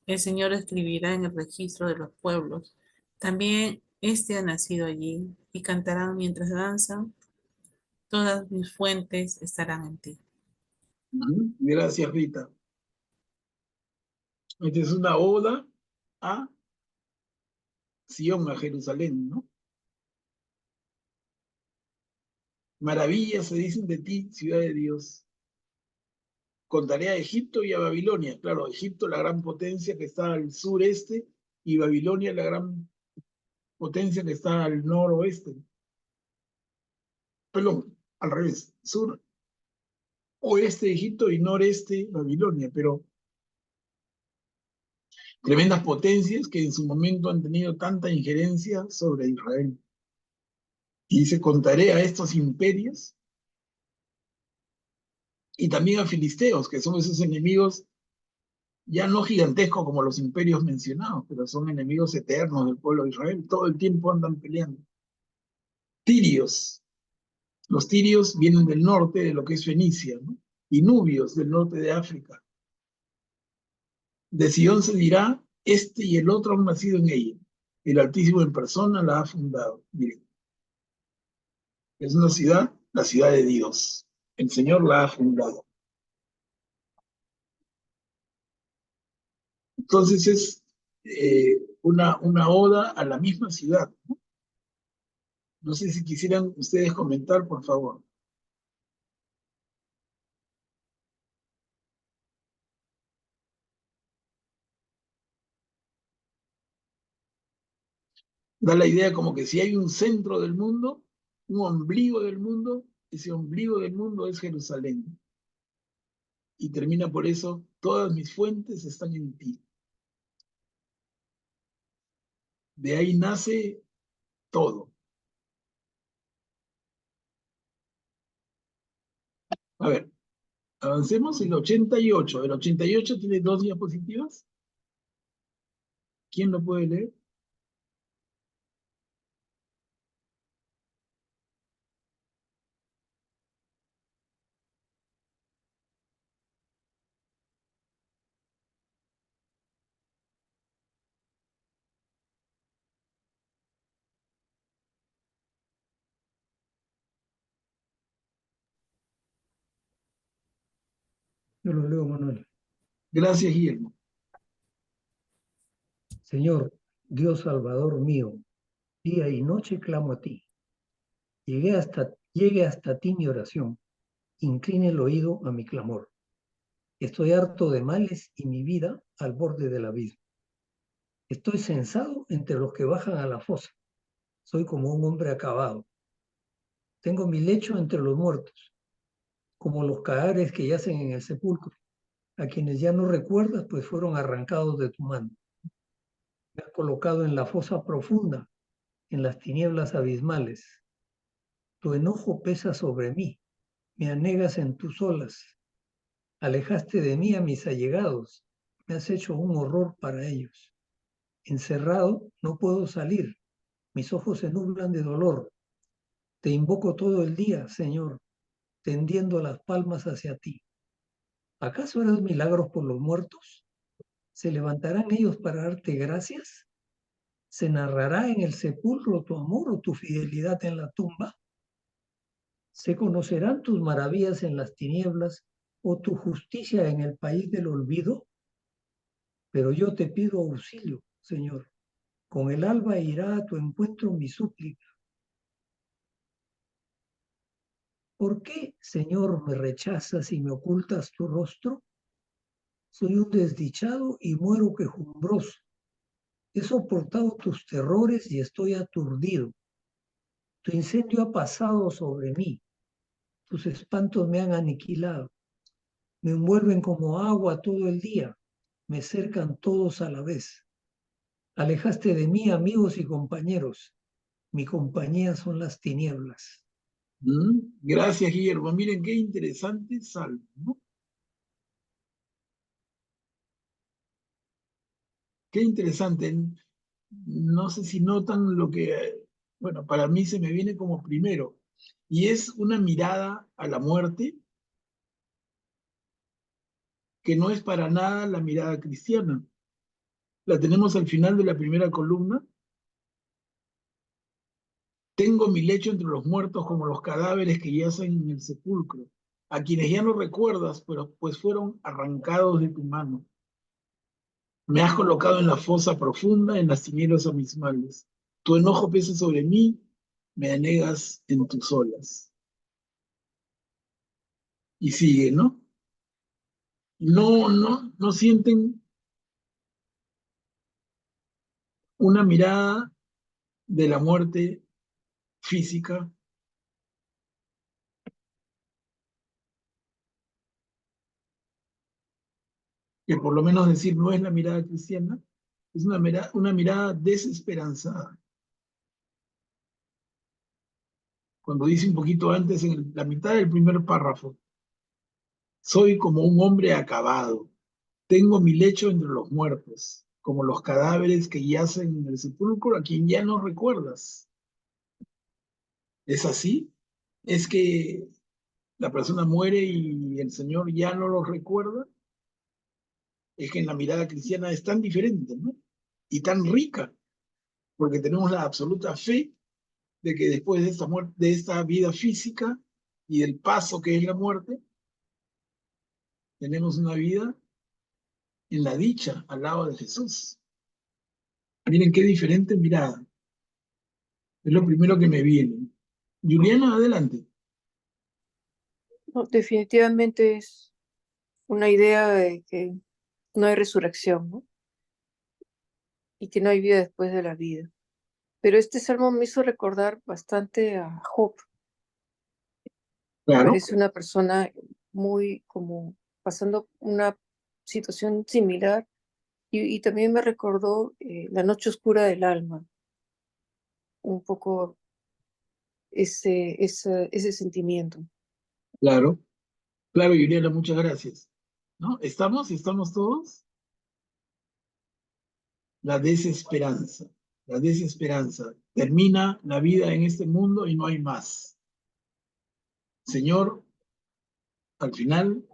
El Señor escribirá en el registro de los pueblos. También este ha nacido allí y cantarán mientras danzan. Todas mis fuentes estarán en ti. Gracias, Rita. Esta es una oda a Sion, a Jerusalén, ¿no? Maravillas se dicen de ti, ciudad de Dios. Contaré a Egipto y a Babilonia. Claro, Egipto, la gran potencia que está al sureste, y Babilonia, la gran potencia que está al noroeste. Perdón, al revés. Sur, oeste Egipto y noreste Babilonia, pero tremendas potencias que en su momento han tenido tanta injerencia sobre Israel. Y dice, contaré a estos imperios y también a filisteos, que son esos enemigos ya no gigantescos como los imperios mencionados, pero son enemigos eternos del pueblo de Israel. Todo el tiempo andan peleando. Tirios. Los tirios vienen del norte de lo que es Fenicia, ¿no? Y nubios del norte de África. De Sion se dirá, este y el otro han nacido en ella. El Altísimo en persona la ha fundado. Miren, es una ciudad, la ciudad de Dios. El Señor la ha fundado. Entonces es una oda a la misma ciudad, ¿no? No sé si quisieran ustedes comentar, por favor. Da la idea como que si hay un centro del mundo, un ombligo del mundo, ese ombligo del mundo es Jerusalén. Y termina por eso, todas mis fuentes están en ti. De ahí nace todo. A ver, avancemos el 88. El 88 tiene 2 diapositivas. ¿Quién lo puede leer? Yo lo leo, Manuel. Gracias, Guillermo. Señor, Dios Salvador mío, día y noche clamo a ti. Llegue hasta ti mi oración. Incline el oído a mi clamor. Estoy harto de males y mi vida al borde del abismo. Estoy censado entre los que bajan a la fosa. Soy como un hombre acabado. Tengo mi lecho entre los muertos, como los cadáveres que yacen en el sepulcro, a quienes ya no recuerdas, pues fueron arrancados de tu mano. Me has colocado en la fosa profunda, en las tinieblas abismales. Tu enojo pesa sobre mí, me anegas en tus olas. Alejaste de mí a mis allegados, me has hecho un horror para ellos. Encerrado no puedo salir, mis ojos se nublan de dolor. Te invoco todo el día, Señor, tendiendo las palmas hacia ti. ¿Acaso harás milagros por los muertos? ¿Se levantarán ellos para darte gracias? ¿Se narrará en el sepulcro tu amor o tu fidelidad en la tumba? ¿Se conocerán tus maravillas en las tinieblas o tu justicia en el país del olvido? Pero yo te pido auxilio, Señor. Con el alba irá a tu encuentro mi súplica. ¿Por qué, Señor, me rechazas y me ocultas tu rostro? Soy un desdichado y muero quejumbroso. He soportado tus terrores y estoy aturdido. Tu incendio ha pasado sobre mí. Tus espantos me han aniquilado. Me envuelven como agua todo el día. Me cercan todos a la vez. Alejaste de mí amigos y compañeros. Mi compañía son las tinieblas. Gracias, Guillermo. Miren qué interesante salmo, ¿no? Qué interesante. No sé si notan lo que, bueno, para mí se me viene como primero, y es una mirada a la muerte que no es para nada la mirada cristiana. La tenemos al final de la primera columna. Tengo mi lecho entre los muertos como los cadáveres que yacen en el sepulcro, a quienes ya no recuerdas, pero pues fueron arrancados de tu mano. Me has colocado en la fosa profunda, en las tinieblas abismales. Tu enojo pesa sobre mí, me anegas en tus olas. Y sigue, ¿no? No sienten una mirada de la muerte física. Que por lo menos decir no es la mirada cristiana, es una mirada desesperanzada. Cuando dice un poquito antes, en la mitad del primer párrafo, soy como un hombre acabado, tengo mi lecho entre los muertos, como los cadáveres que yacen en el sepulcro a quien ya no recuerdas. ¿Es así? ¿Es que la persona muere y el Señor ya no lo recuerda? Es que en la mirada cristiana es tan diferente, ¿no? Y tan rica, porque tenemos la absoluta fe de que después de esta muerte, de esta vida física y del paso que es la muerte, tenemos una vida en la dicha al lado de Jesús. Miren qué diferente mirada. Es lo primero que me viene. Juliana, adelante. No, definitivamente es una idea de que no hay resurrección, ¿no? Y que no hay vida después de la vida. Pero este salmo me hizo recordar bastante a Job. Me Claro, parece una persona muy como pasando una situación similar y también me recordó la noche oscura del alma, un poco ese sentimiento. claro, claro, Juliana, muchas gracias. ¿No? ¿Estamos todos? La desesperanza, la desesperanza. Termina la vida en este mundo y no hay más. Señor, al final,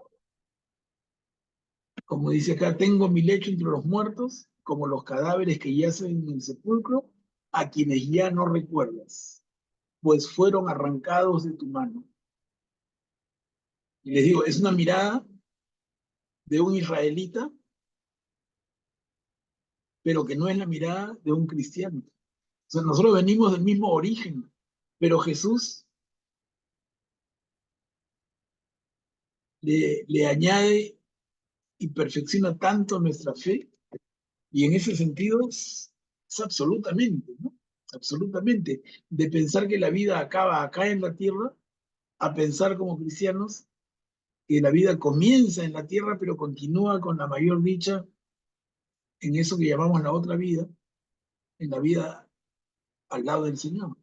como dice acá, tengo mi lecho entre los muertos, como los cadáveres que yacen en el sepulcro, a quienes ya no recuerdas, pues fueron arrancados de tu mano. Y les digo, es una mirada de un israelita, pero que no es la mirada de un cristiano. O sea, nosotros venimos del mismo origen, pero Jesús le añade y perfecciona tanto nuestra fe, y en ese sentido es absolutamente, ¿no? Absolutamente. De pensar que la vida acaba acá en la tierra, a pensar como cristianos que la vida comienza en la tierra, pero continúa con la mayor dicha en eso que llamamos la otra vida, en la vida al lado del Señor.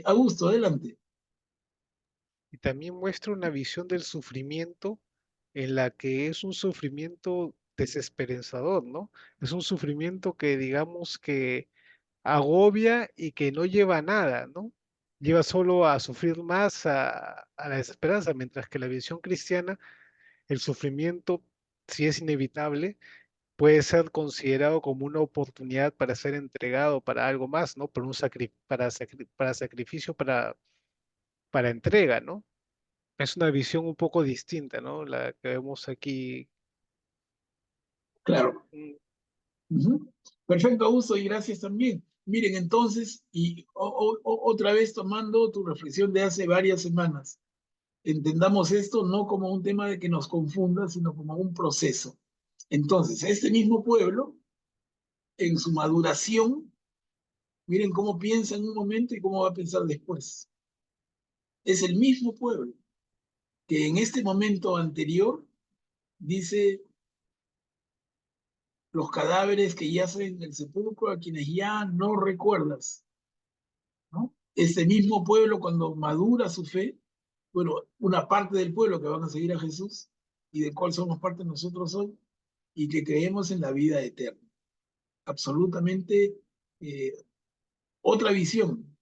Augusto, adelante. Y también muestra una visión del sufrimiento en la que es un sufrimiento desesperanzador, ¿no? Es un sufrimiento que digamos que agobia y que no lleva a nada, ¿no? Lleva solo a sufrir más, a la desesperanza, mientras que la visión cristiana, el sufrimiento, si es inevitable, puede ser considerado como una oportunidad para ser entregado para algo más, ¿no? Para sacrificio, para entrega, ¿no? Es una visión un poco distinta, ¿no? La que vemos aquí. Claro. Mm, Ujú. Perfecto, Augusto, y gracias también. Miren, entonces, y otra vez tomando tu reflexión de hace varias semanas, entendamos esto no como un tema de que nos confunda, sino como un proceso. Entonces, este mismo pueblo, en su maduración, miren cómo piensa en un momento y cómo va a pensar después. Es el mismo pueblo que en este momento anterior dice los cadáveres que yacen en el sepulcro a quienes ya no recuerdas, ¿no? Este mismo pueblo cuando madura su fe, bueno, una parte del pueblo que van a seguir a Jesús y del cual somos parte nosotros hoy y que creemos en la vida eterna. Absolutamente eh, otra visión,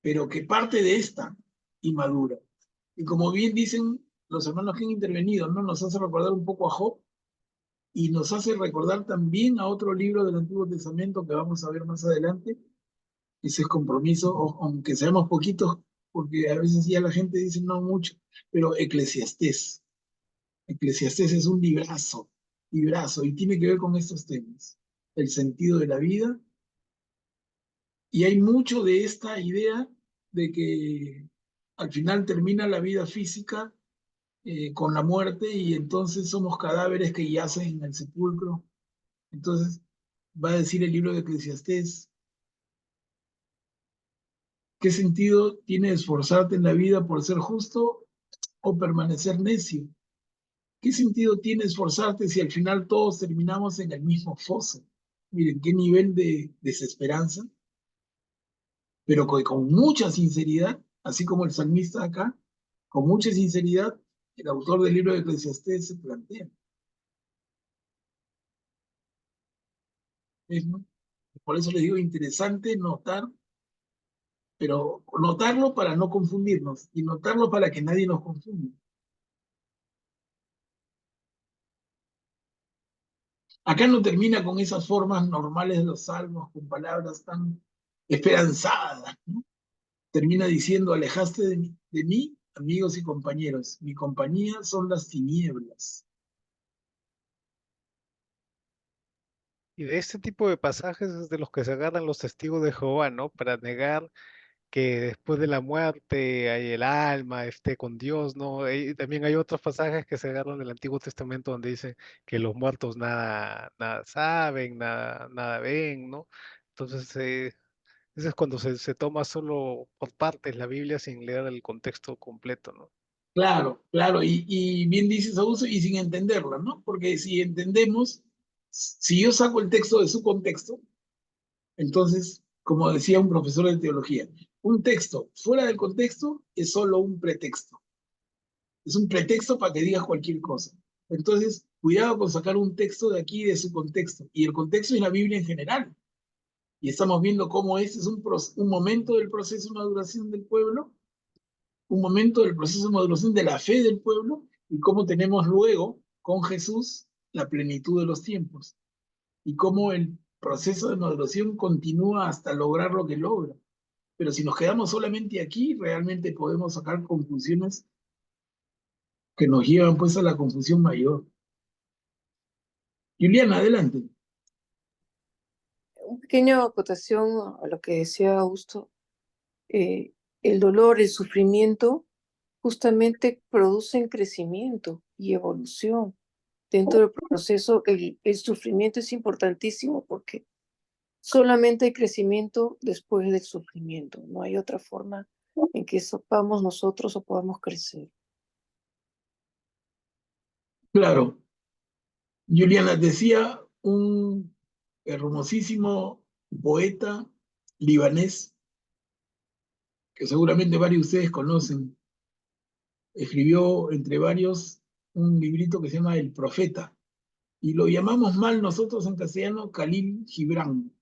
pero que parte de esta y madura. Y como bien dicen los hermanos que han intervenido, ¿no? Nos hace recordar un poco a Job y nos hace recordar también a otro libro del Antiguo Testamento que vamos a ver más adelante, ese es compromiso, aunque seamos poquitos, porque a veces ya la gente dice no mucho, pero Eclesiastés. Eclesiastés es un librazo, librazo, y tiene que ver con estos temas, el sentido de la vida, y hay mucho de esta idea de que al final termina la vida física con la muerte y entonces somos cadáveres que yacen en el sepulcro. Entonces va a decir el libro de Eclesiastés, ¿qué sentido tiene esforzarte en la vida por ser justo o permanecer necio? ¿Qué sentido tiene esforzarte si al final todos terminamos en el mismo foso? Miren, qué nivel de desesperanza, pero con mucha sinceridad, así como el salmista acá, con mucha sinceridad, el autor del libro de Eclesiastés se plantea. ¿No? Por eso les digo, interesante notar, pero notarlo para no confundirnos y notarlo para que nadie nos confunda. Acá no termina con esas formas normales de los salmos, con palabras tan esperanzadas, ¿no? Termina diciendo, alejaste de mí, amigos y compañeros, mi compañía son las tinieblas. Y de este tipo de pasajes es de los que se agarran los testigos de Jehová, ¿no? Para negar que después de la muerte hay el alma, esté con Dios, ¿no? Y también hay otros pasajes que se agarran del Antiguo Testamento donde dice que los muertos nada, nada saben, nada, nada ven, ¿no? Entonces, eso es cuando se toma solo por partes la Biblia sin leer el contexto completo, ¿no? Claro, claro, y bien dice Sauso, y sin entenderla, ¿no? Porque si entendemos, si yo saco el texto de su contexto, entonces, como decía un profesor de teología, un texto fuera del contexto es solo un pretexto. Es un pretexto para que digas cualquier cosa. Entonces, cuidado con sacar un texto de aquí de su contexto. Y el contexto es la Biblia en general. Y estamos viendo cómo este es un momento del proceso de maduración del pueblo, un momento del proceso de maduración de la fe del pueblo, y cómo tenemos luego con Jesús la plenitud de los tiempos. Y cómo el proceso de maduración continúa hasta lograr lo que logra. Pero si nos quedamos solamente aquí, realmente podemos sacar conclusiones que nos llevan pues a la confusión mayor. Juliana, adelante. Una pequeña acotación a lo que decía Augusto. El dolor, el sufrimiento, justamente producen crecimiento y evolución. Dentro del proceso, el sufrimiento es importantísimo porque solamente hay crecimiento después del sufrimiento. No hay otra forma en que sepamos nosotros o podamos crecer. Claro, Juliana, decía un hermosísimo poeta libanés, que seguramente varios de ustedes conocen, escribió entre varios un librito que se llama El Profeta, y lo llamamos mal nosotros en castellano Khalil Gibran,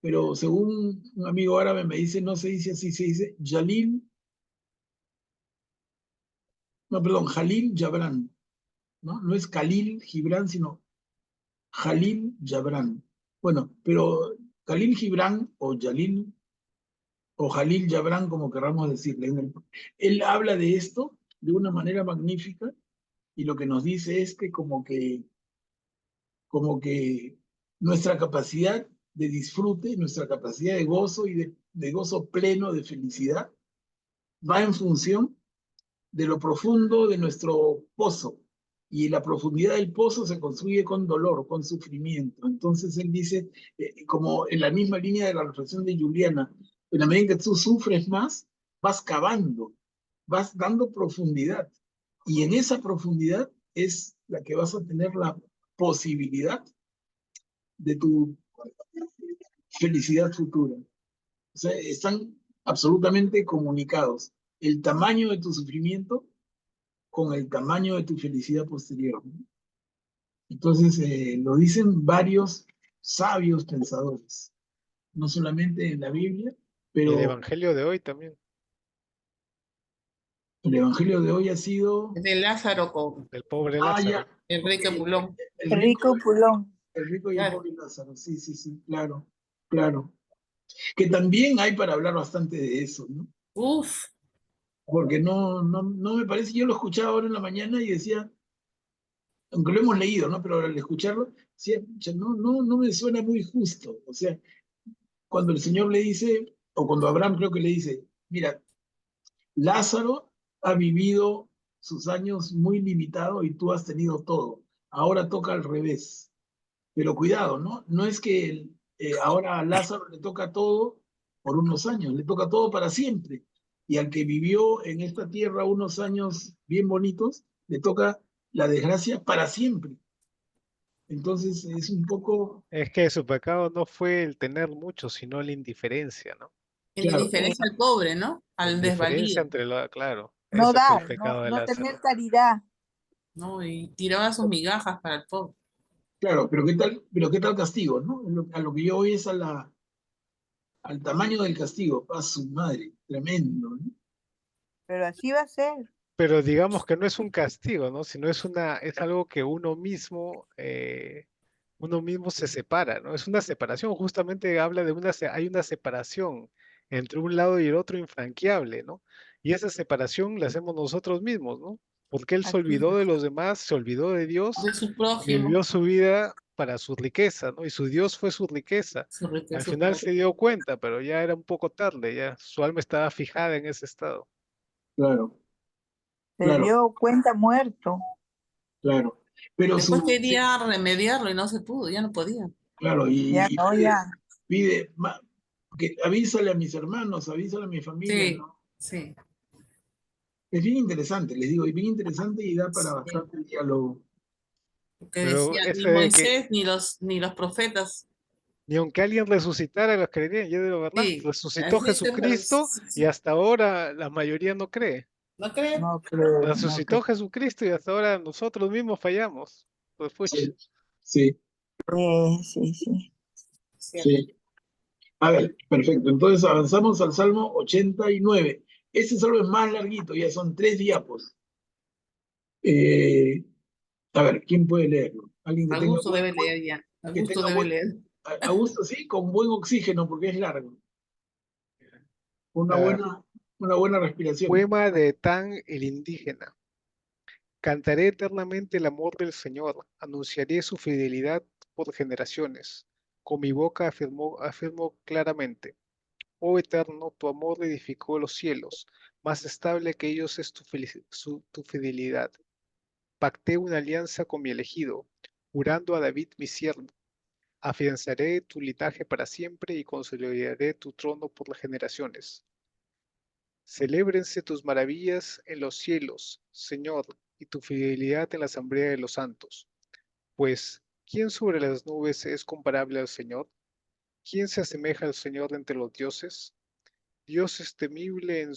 pero según un amigo árabe me dice, no se dice así, se dice Jalil Gibran, ¿no? No es Khalil Gibran, sino Jalil Gibran. Bueno, pero Khalil Gibran o Jalil Gibran, como queramos decirle, él habla de esto de una manera magnífica y lo que nos dice es que como que nuestra capacidad de disfrute, nuestra capacidad de gozo y de gozo pleno, de felicidad, va en función de lo profundo de nuestro pozo. Y la profundidad del pozo se construye con dolor, con sufrimiento. Entonces él dice, como en la misma línea de la reflexión de Juliana, en la medida en que tú sufres más, vas cavando, vas dando profundidad. Y en esa profundidad es la que vas a tener la posibilidad de tu felicidad futura. O sea, están absolutamente comunicados. El tamaño de tu sufrimiento con el tamaño de tu felicidad posterior, ¿no? Entonces, lo dicen varios sabios pensadores, no solamente en la Biblia, Y el pero Evangelio de hoy también, el Evangelio de hoy ha sido, Es de Lázaro con del pobre ya, Lázaro. Enrique ok, Pulón. el rico, Rico Pulón. el rico y el Claro. pobre Lázaro, sí, sí, sí, claro, claro. Que también hay para hablar bastante de eso, ¿no? Uf, Porque no me parece, yo lo escuchaba ahora en la mañana y decía, aunque lo hemos leído, ¿no? Pero al escucharlo, decía, "Pucha, no me suena muy justo". O sea, cuando el Señor le dice, o cuando Abraham creo que le dice, mira, Lázaro ha vivido sus años muy limitados y tú has tenido todo. Ahora toca al revés. Pero cuidado, ¿no? No es que ahora a Lázaro le toca todo por unos años, le toca todo para siempre. Y al que vivió en esta tierra unos años bien bonitos, le toca la desgracia para siempre. Entonces es un poco, Es que su pecado no fue el tener mucho, sino la indiferencia, ¿no? en claro, indiferencia al pobre, ¿no? La Al indiferencia desvalido, entre lo, claro, No ese fue el dar, no, pecado de no tener Lázaro. caridad. ¿no? Y tiraba sus migajas para el pobre. claro, pero qué tal castigo, ¿no? A lo que yo voy es al tamaño del castigo, a su madre, tremendo, ¿no? Pero así va a ser. Pero digamos que no es un castigo, ¿no? Sino es algo que uno mismo se separa, ¿no? Es una separación, justamente habla de hay una separación entre un lado y el otro infranqueable, ¿no? Y esa separación la hacemos nosotros mismos, ¿no? Porque él se Así olvidó de es. los demás, se olvidó de Dios De su y prójimo, vivió su vida para su riqueza, ¿no? Y su Dios fue su riqueza. su Al riqueza. final se dio cuenta, pero ya era un poco tarde, ya su alma estaba fijada en ese estado. Claro, Se claro, dio cuenta muerto. claro. Pero Después su, quería remediarlo y no se pudo, ya no podía. claro, Ya y no, ya. pide que avísale a mis hermanos, avísale a mi familia, Sí, ¿no? sí, Es bien interesante, les digo, es bien interesante y da para sí. bastante diálogo. Porque Pero decía, ese ni de que Moisés ni los profetas. ni aunque alguien resucitara, los creerían. Yo digo, ¿verdad? Sí, Resucitó así es, pero Jesucristo y hasta ahora la mayoría no cree. ¿no crees? No creo, no Resucitó creo. Jesucristo y hasta ahora nosotros mismos fallamos. Pues pucha. Sí, sí, Sí, sí. Cierto. sí. A ver, perfecto. Entonces avanzamos al Salmo 89. Este salmo es más larguito, ya son 3 diapos. Eh, a ver, ¿quién puede leerlo? Alguien Augusto debe leer ya. que Augusto tenga debe leer. a gusto, sí, con buen oxígeno, porque es largo. Una Ah, buena, una buena respiración. poema de Tan el indígena. Cantaré eternamente el amor del Señor, anunciaré su fidelidad por generaciones. Con mi boca afirmo claramente. Oh Eterno, tu amor edificó los cielos, más estable que ellos es tu fidelidad. Pacté una alianza con mi elegido, jurando a David mi siervo. Afianzaré tu linaje para siempre y consolidaré tu trono por las generaciones. Celébrense tus maravillas en los cielos, Señor, y tu fidelidad en la asamblea de los santos. Pues, ¿Quién sobre las nubes es comparable al Señor? ¿Quién se asemeja al Señor entre los dioses? Dios es temible en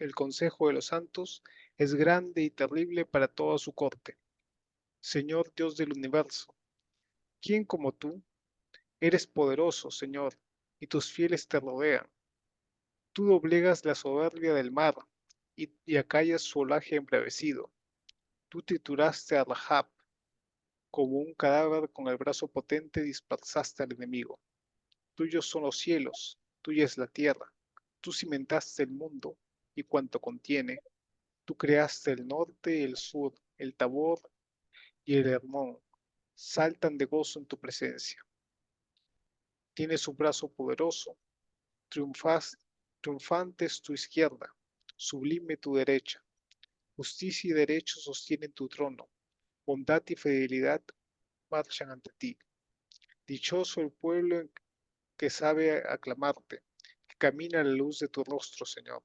el consejo de los santos, es grande y terrible para toda su corte. Señor Dios del universo, ¿quién como tú? Eres poderoso, Señor, y tus fieles te rodean. Tú doblegas la soberbia del mar y acallas su olaje embravecido. Tú trituraste a Rahab, como un cadáver con el brazo potente dispersaste al enemigo. Tuyos son los cielos, tuya es la tierra. Tú cimentaste el mundo y cuanto contiene. Tú creaste el norte y el sur, el Tabor y el Hermón. Saltan de gozo en tu presencia. Tienes su brazo poderoso, triunfante es tu izquierda, sublime tu derecha. Justicia y derecho sostienen tu trono. Bondad y fidelidad marchan ante ti. Dichoso el pueblo que sabe aclamarte, que camina a la luz de tu rostro, Señor.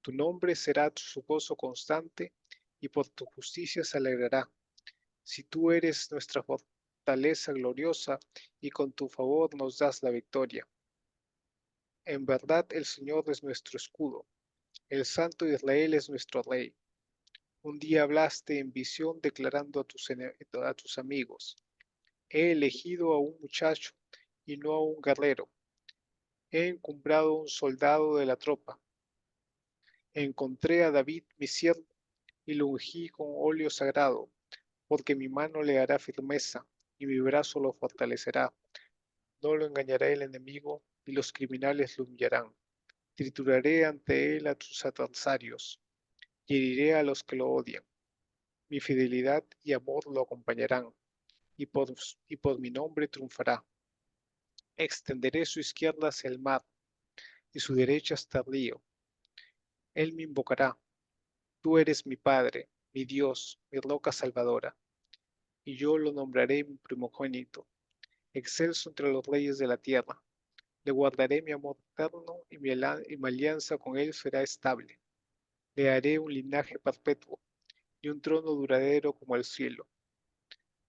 Tu nombre será su gozo constante y por tu justicia se alegrará. Si tú eres nuestra fortaleza gloriosa y con tu favor nos das la victoria. En verdad el Señor es nuestro escudo, el Santo de Israel es nuestro Rey. Un día hablaste en visión declarando a tus amigos, he elegido a un muchacho y no a un guerrero. He encumbrado a un soldado de la tropa. Encontré a David mi siervo y lo ungí con óleo sagrado, porque mi mano le hará firmeza y mi brazo lo fortalecerá. No lo engañará el enemigo y los criminales lo humillarán. Trituraré ante él a tus adversarios y heriré a los que lo odian. Mi fidelidad y amor lo acompañarán y por mi nombre triunfará. Extenderé su izquierda hacia el mar y su derecha hasta el río. Él me invocará. Tú eres mi Padre, mi Dios, mi roca salvadora, y yo lo nombraré mi primogénito, excelso entre los reyes de la tierra. Le guardaré mi amor eterno y mi alianza con él será estable. Le haré un linaje perpetuo y un trono duradero como el cielo.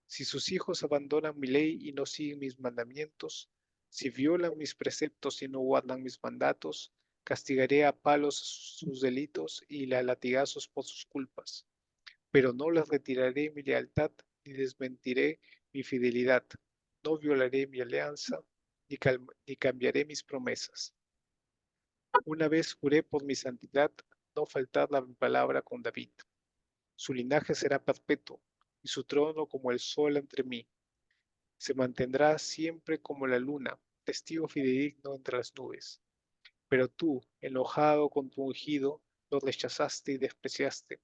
Si sus hijos abandonan mi ley y no siguen mis mandamientos, si violan mis preceptos y no guardan mis mandatos, castigaré a palos sus delitos y a latigazos por sus culpas. Pero no les retiraré mi lealtad ni desmentiré mi fidelidad. No violaré mi alianza ni cambiaré mis promesas. Una vez juré por mi santidad no faltar la palabra con David. Su linaje será perpetuo y su trono como el sol entre mí. Se mantendrá siempre como la luna, testigo fidedigno entre las nubes. Pero tú, enojado con tu ungido, lo rechazaste y despreciaste.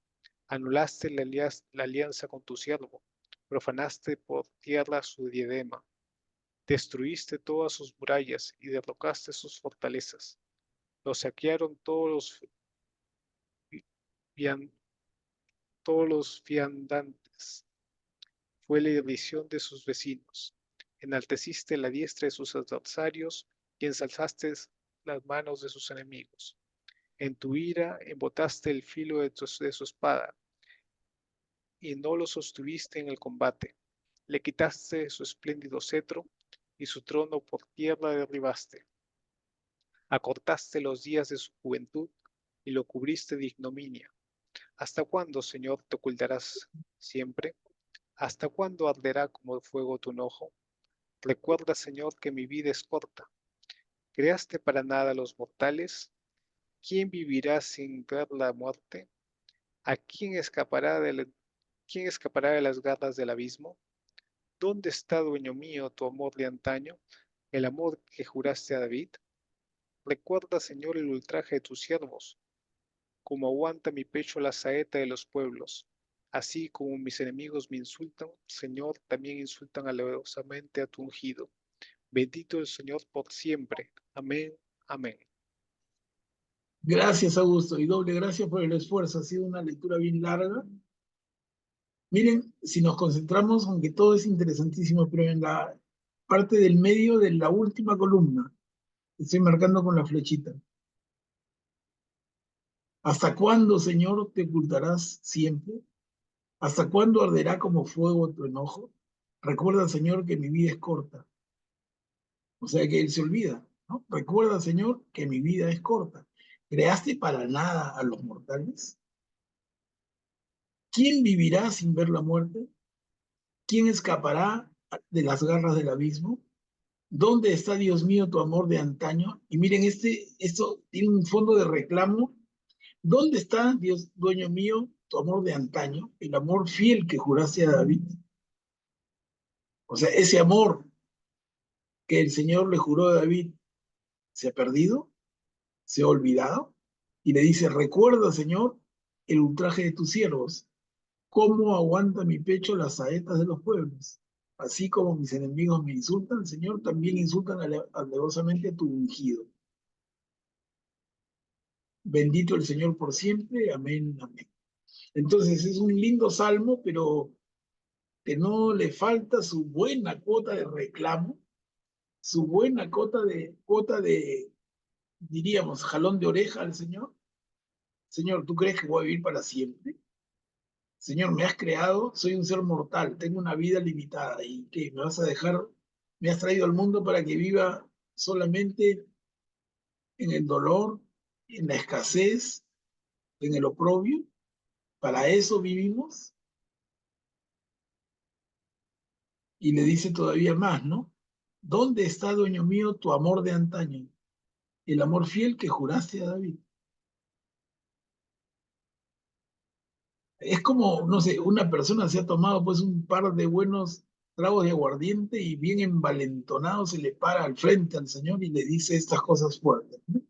Anulaste la alianza con tu siervo, profanaste por tierra su diadema, destruiste todas sus murallas y derrocaste sus fortalezas. Lo saquearon todos los viandantes. Fue la división de sus vecinos. Enalteciste la diestra de sus adversarios y ensalzaste las manos de sus enemigos. En tu ira embotaste el filo de su espada y no lo sostuviste en el combate. Le quitaste su espléndido cetro y su trono por tierra derribaste. Acortaste los días de su juventud y lo cubriste de ignominia. ¿Hasta cuándo, Señor, te ocultarás siempre? ¿Hasta cuándo arderá como fuego tu enojo? Recuerda, Señor, que mi vida es corta. ¿Creaste para nada los mortales? ¿Quién vivirá sin ver la muerte? ¿A quién escapará de las garras del abismo? ¿Dónde está, dueño mío, tu amor de antaño, el amor que juraste a David? Recuerda, Señor, el ultraje de tus siervos, como aguanta mi pecho la saeta de los pueblos. Así como mis enemigos me insultan, Señor, también insultan alevosamente a tu ungido. Bendito el Señor por siempre. Amén. Amén. Gracias, Augusto, y doble gracias por el esfuerzo. Ha sido una lectura bien larga. Miren, si nos concentramos, aunque todo es interesantísimo, pero en la parte del medio de la última columna, estoy marcando con la flechita. ¿Hasta cuándo, Señor, te ocultarás siempre? ¿Hasta cuándo arderá como fuego tu enojo? Recuerda, Señor, que mi vida es corta. O sea que él se olvida, ¿no? Recuerda, Señor, que mi vida es corta. ¿Creaste para nada a los mortales? ¿Quién vivirá sin ver la muerte? ¿Quién escapará de las garras del abismo? ¿Dónde está, Dios mío, tu amor de antaño? Y miren, esto tiene un fondo de reclamo. ¿Dónde está, Dios, dueño mío, tu amor de antaño? El amor fiel que juraste a David. O sea, ese amor que el Señor le juró a David se ha perdido, se ha olvidado. Y le dice, recuerda, Señor, el ultraje de tus siervos, cómo aguanta mi pecho las saetas de los pueblos. Así como mis enemigos me insultan, Señor, también insultan alevosamente a tu ungido. Bendito el Señor por siempre. Amén, amén. Entonces es un lindo salmo, pero que no le falta su buena cuota de reclamo, su buena cuota de, diríamos, jalón de oreja al Señor. Señor, ¿tú crees que voy a vivir para siempre? Señor, me has creado, soy un ser mortal, tengo una vida limitada y que me vas a dejar, me has traído al mundo para que viva solamente en el dolor, en la escasez, en el oprobio. Para eso vivimos. Y le dice todavía más, ¿no? ¿Dónde está, dueño mío, tu amor de antaño? El amor fiel que juraste a David. Es como, no sé, una persona se ha tomado pues un par de buenos tragos de aguardiente y bien envalentonado se le para al frente al Señor y le dice estas cosas fuertes, ¿no?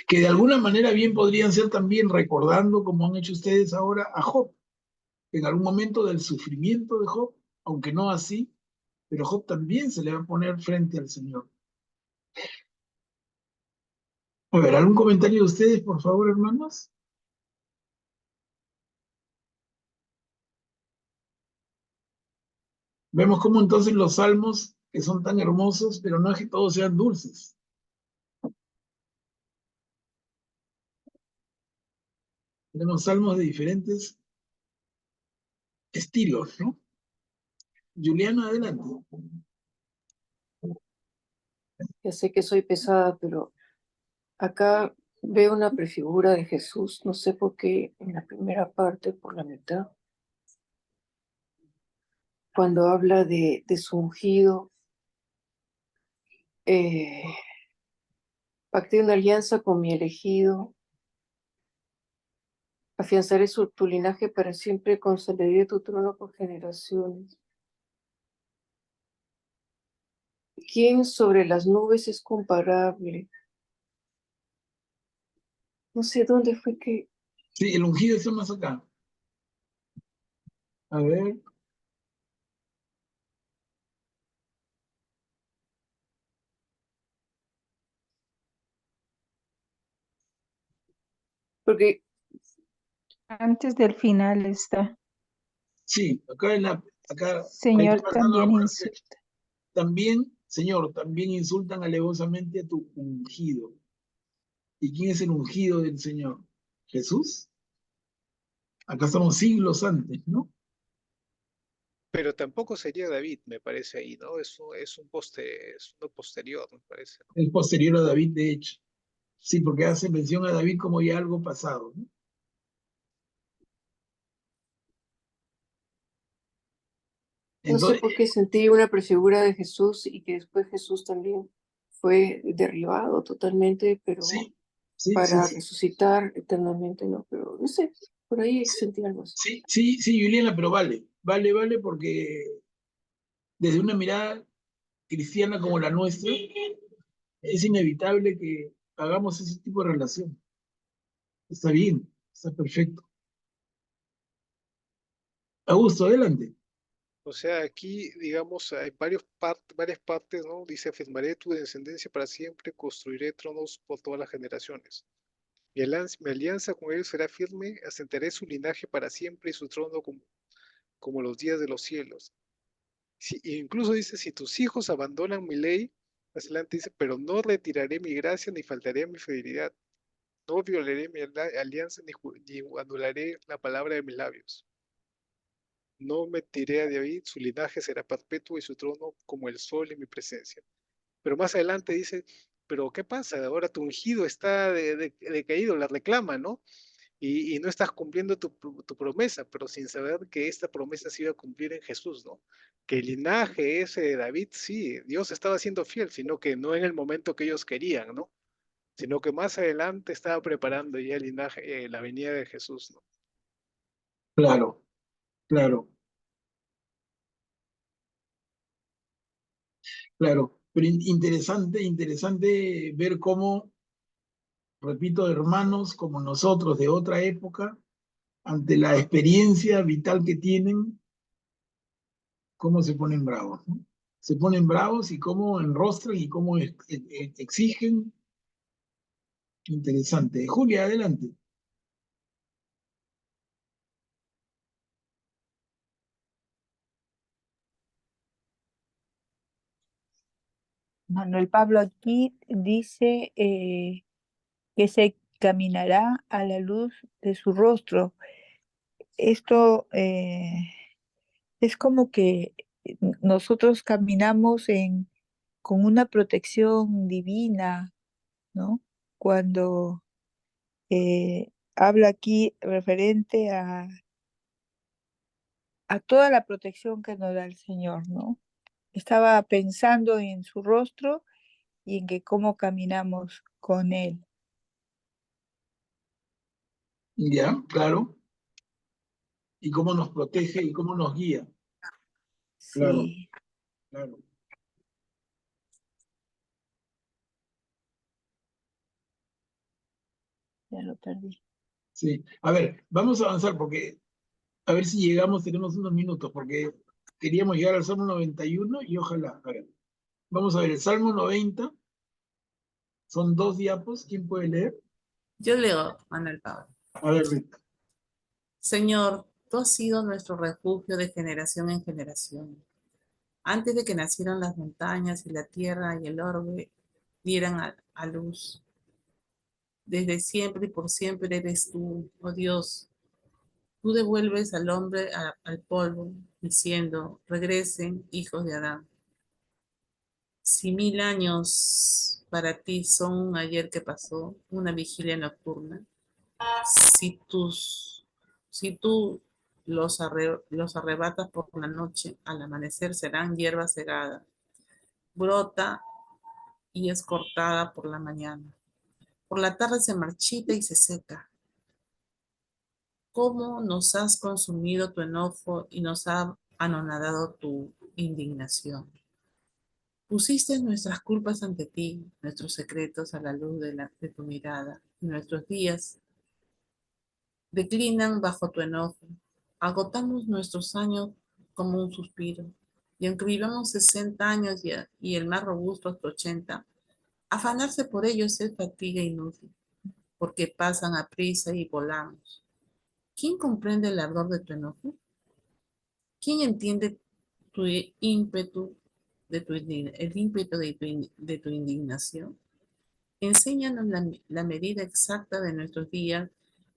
Que de alguna manera bien podrían ser también recordando, como han hecho ustedes ahora, a Job, en algún momento del sufrimiento de Job, aunque no así, pero Job también se le va a poner frente al Señor. A ver, ¿algún comentario de ustedes, por favor, hermanos? Vemos cómo entonces los salmos, que son tan hermosos, pero no es que todos sean dulces. Tenemos salmos de diferentes estilos, ¿no? Juliana, adelante. Ya sé que soy pesada, pero acá veo una prefigura de Jesús, no sé por qué en la primera parte, por la mitad, cuando habla de su ungido, pacté una alianza con mi elegido, afianzaré tu linaje para siempre, consolidaré tu trono por generaciones. ¿Quién sobre las nubes es comparable? No sé dónde fue que... Sí, el ungido está más acá. A ver. Porque Antes del final está. Sí, acá en la, acá, ahí estoy Señor pasando también por la derecha. insulta. También, Señor, también insultan alevosamente a tu ungido. ¿Y quién es el ungido del Señor? Jesús. Acá estamos siglos antes, ¿no? Pero tampoco sería David, me parece ahí, ¿no? Es uno posterior, me parece, ¿no? Es posterior a David, de hecho. Sí, porque hace mención a David como ya algo pasado, ¿no? no sé Entonces, por qué sentí una prefigura de Jesús y que después Jesús también fue derribado totalmente, pero sí, sí, sí, para sí. resucitar eternamente, ¿no? Pero no sé, por ahí sentí algo así. Sí, sí, sí, Juliana, pero vale, porque desde una mirada cristiana como la nuestra, es inevitable que hagamos ese tipo de relación. Está bien, está perfecto. Augusto, adelante. O sea, aquí, digamos, hay varias partes, ¿no? Dice, afirmaré tu descendencia para siempre, construiré tronos por todas las generaciones. Mi alianza con ellos será firme, asentaré su linaje para siempre y su trono como los días de los cielos. Incluso dice, si tus hijos abandonan mi ley, más adelante dice, pero no retiraré mi gracia ni faltaré a mi fidelidad. No violaré mi alianza ni anularé la palabra de mis labios. No mentiré a David, su linaje será perpetuo y su trono como el sol en mi presencia. Pero más adelante dice, pero ¿qué pasa? Ahora tu ungido está decaído, la reclama, ¿no? Y no estás cumpliendo tu promesa, pero sin saber que esta promesa se iba a cumplir en Jesús, ¿no? Que el linaje ese de David, sí, Dios estaba siendo fiel, sino que no en el momento que ellos querían, ¿no? Sino que más adelante estaba preparando ya el linaje, la venida de Jesús, ¿no? Claro, claro, claro. Pero interesante, interesante ver cómo, repito, hermanos como nosotros de otra época, ante la experiencia vital que tienen, cómo se ponen bravos, ¿no? Se ponen bravos y cómo enrostran y cómo exigen. Interesante. Julia, adelante. Manuel Pablo aquí dice que se caminará a la luz de su rostro. Esto es como que nosotros caminamos con una protección divina, ¿no? Cuando habla aquí referente a toda la protección que nos da el Señor, ¿no? Estaba pensando en su rostro y en que cómo caminamos con Él. Ya, claro. Y cómo nos protege y cómo nos guía. Claro, Sí, claro. ya lo perdí. Sí. A ver, vamos a avanzar porque a ver si llegamos, tenemos unos minutos, porque queríamos llegar al Salmo 91 y ojalá. A ver, vamos a ver, el Salmo 90 son 2 diapos. ¿Quién puede leer? Yo leo, Manuel Pablo. A ver, Rick. Señor, tú has sido nuestro refugio de generación en generación. Antes de que nacieran las montañas y la tierra y el orbe dieran a luz. Desde siempre y por siempre eres tú, oh Dios. Tú devuelves al hombre al polvo, diciendo, regresen, hijos de Adán. Si 1000 años para ti son un ayer que pasó, una vigilia nocturna, si si tú los arrebatas por la noche, al amanecer serán hierba segada, brota y es cortada por la mañana. Por la tarde se marchita y se seca. ¿Cómo nos has consumido tu enojo y nos ha anonadado tu indignación? Pusiste nuestras culpas ante ti, nuestros secretos a la luz de tu mirada, y nuestros días declinan bajo tu enojo. Agotamos nuestros años como un suspiro, y aunque vivamos 60 años y el más robusto hasta 80, afanarse por ellos es fatiga inútil, porque pasan a prisa y volamos. ¿Quién comprende el ardor de tu enojo? ¿Quién entiende tu ímpetu el ímpetu de tu indignación? Enséñanos la medida exacta de nuestros días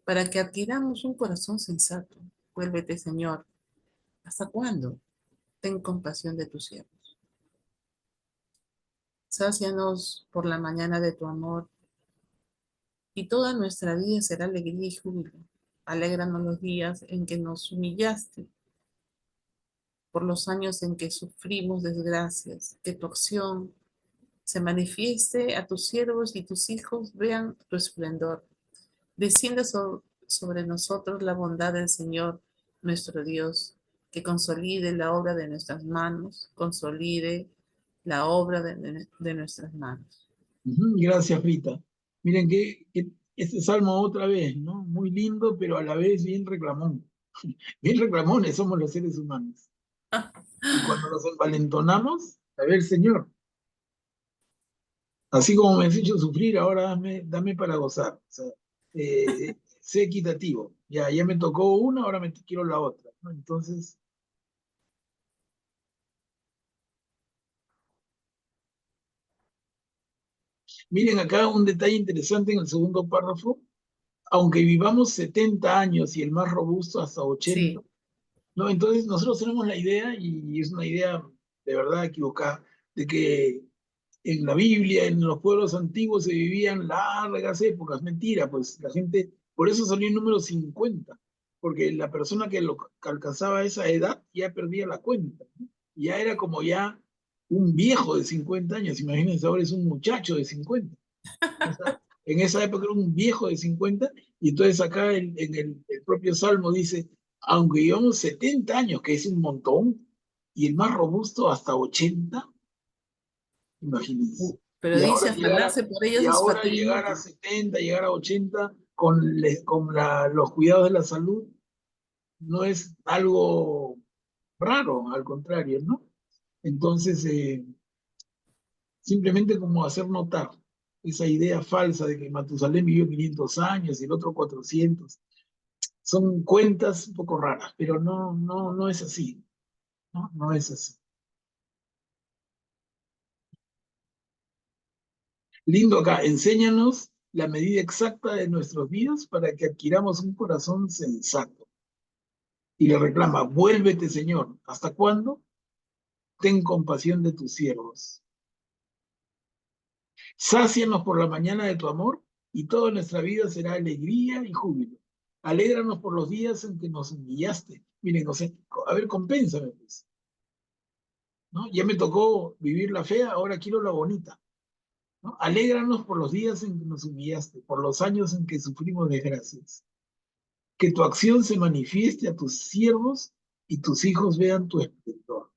para que adquiramos un corazón sensato. Vuélvete, Señor. ¿Hasta cuándo? Ten compasión de tus siervos. Sácianos por la mañana de tu amor y toda nuestra vida será alegría y júbilo. Alégranos los días en que nos humillaste, por los años en que sufrimos desgracias, que tu acción se manifieste a tus siervos y tus hijos vean tu esplendor. Desciende sobre nosotros la bondad del Señor, nuestro Dios, que consolide la obra de nuestras manos, consolide la obra de nuestras manos. Gracias, Rita. Miren que este salmo otra vez, ¿no? Muy lindo, pero a la vez bien reclamón. Bien reclamones somos los seres humanos. Y cuando nos envalentonamos, a ver, Señor, así como me has hecho sufrir, ahora dame para gozar. O sea, sé equitativo. Ya me tocó una, ahora quiero la otra, ¿no? Entonces, Miren acá un detalle interesante en el segundo párrafo. Aunque vivamos 70 años y el más robusto hasta 80, Sí, ¿no? Entonces nosotros tenemos la idea, y es una idea de verdad equivocada, de que en la Biblia, en los pueblos antiguos se vivían largas épocas. Mentira, pues la gente, por eso salió el número 50, porque la persona que alcanzaba esa edad ya perdía la cuenta, ¿no? Ya era como ya un viejo de 50 años, imagínense, ahora es un muchacho de 50. En esa época era un viejo de 50, y entonces acá en el propio Salmo dice, aunque llevamos 70 años, que es un montón, y el más robusto hasta 80, imagínense. pero Y ahora dice, llegar a, afanarse por ellos y es ahora fatiga llegar a inútil. 70, llegar a 80 con los cuidados de la salud, no es algo raro, al contrario, ¿no? Entonces, simplemente como hacer notar esa idea falsa de que Matusalén vivió 500 años y el otro 400. Son cuentas un poco raras, pero no es así, ¿no? No es así. Lindo acá, enséñanos la medida exacta de nuestros días para que adquiramos un corazón sensato. Y le reclama, vuélvete, Señor, ¿hasta cuándo? Ten compasión de tus siervos. Sácianos por la mañana de tu amor, y toda nuestra vida será alegría y júbilo. Alégranos por los días en que nos humillaste. Miren, o sea, a ver, compénsame, pues, ¿no? Ya me tocó vivir la fea, ahora quiero la bonita, ¿no? Alégranos por los días en que nos humillaste, por los años en que sufrimos desgracias. Que tu acción se manifieste a tus siervos y tus hijos vean tu esplendor.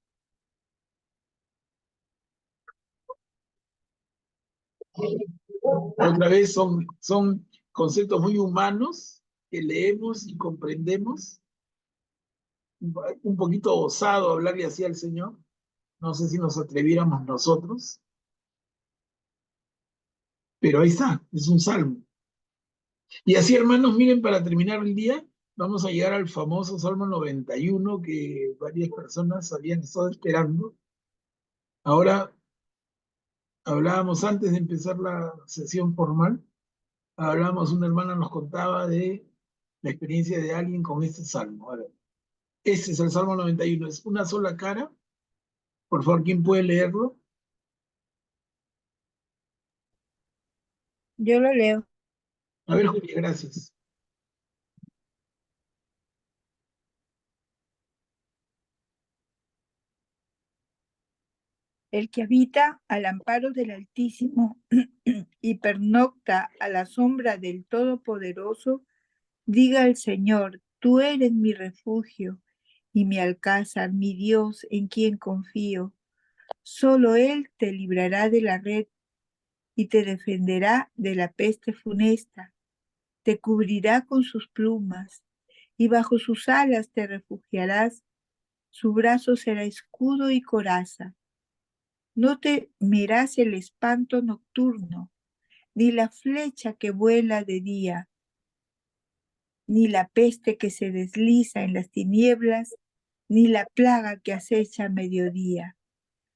Otra vez son conceptos muy humanos que leemos y comprendemos. Un poquito osado hablarle así al Señor. No sé si nos atreviéramos nosotros, pero ahí está, es un salmo. Y así, hermanos, miren, para terminar el día, vamos a llegar al famoso Salmo 91 que varias personas habían estado esperando. Ahora, hablábamos antes de empezar la sesión formal, una hermana nos contaba de la experiencia de alguien con este salmo. A ver, este es el Salmo 91, es una sola cara. Por favor, ¿quién puede leerlo? Yo lo leo. A ver, Julia, gracias. El que habita al amparo del Altísimo y pernocta a la sombra del Todopoderoso, diga al Señor, tú eres mi refugio y mi alcázar, mi Dios en quien confío. Solo Él te librará de la red y te defenderá de la peste funesta. Te cubrirá con sus plumas y bajo sus alas te refugiarás. Su brazo será escudo y coraza. No temerás el espanto nocturno, ni la flecha que vuela de día, ni la peste que se desliza en las tinieblas, ni la plaga que acecha a mediodía.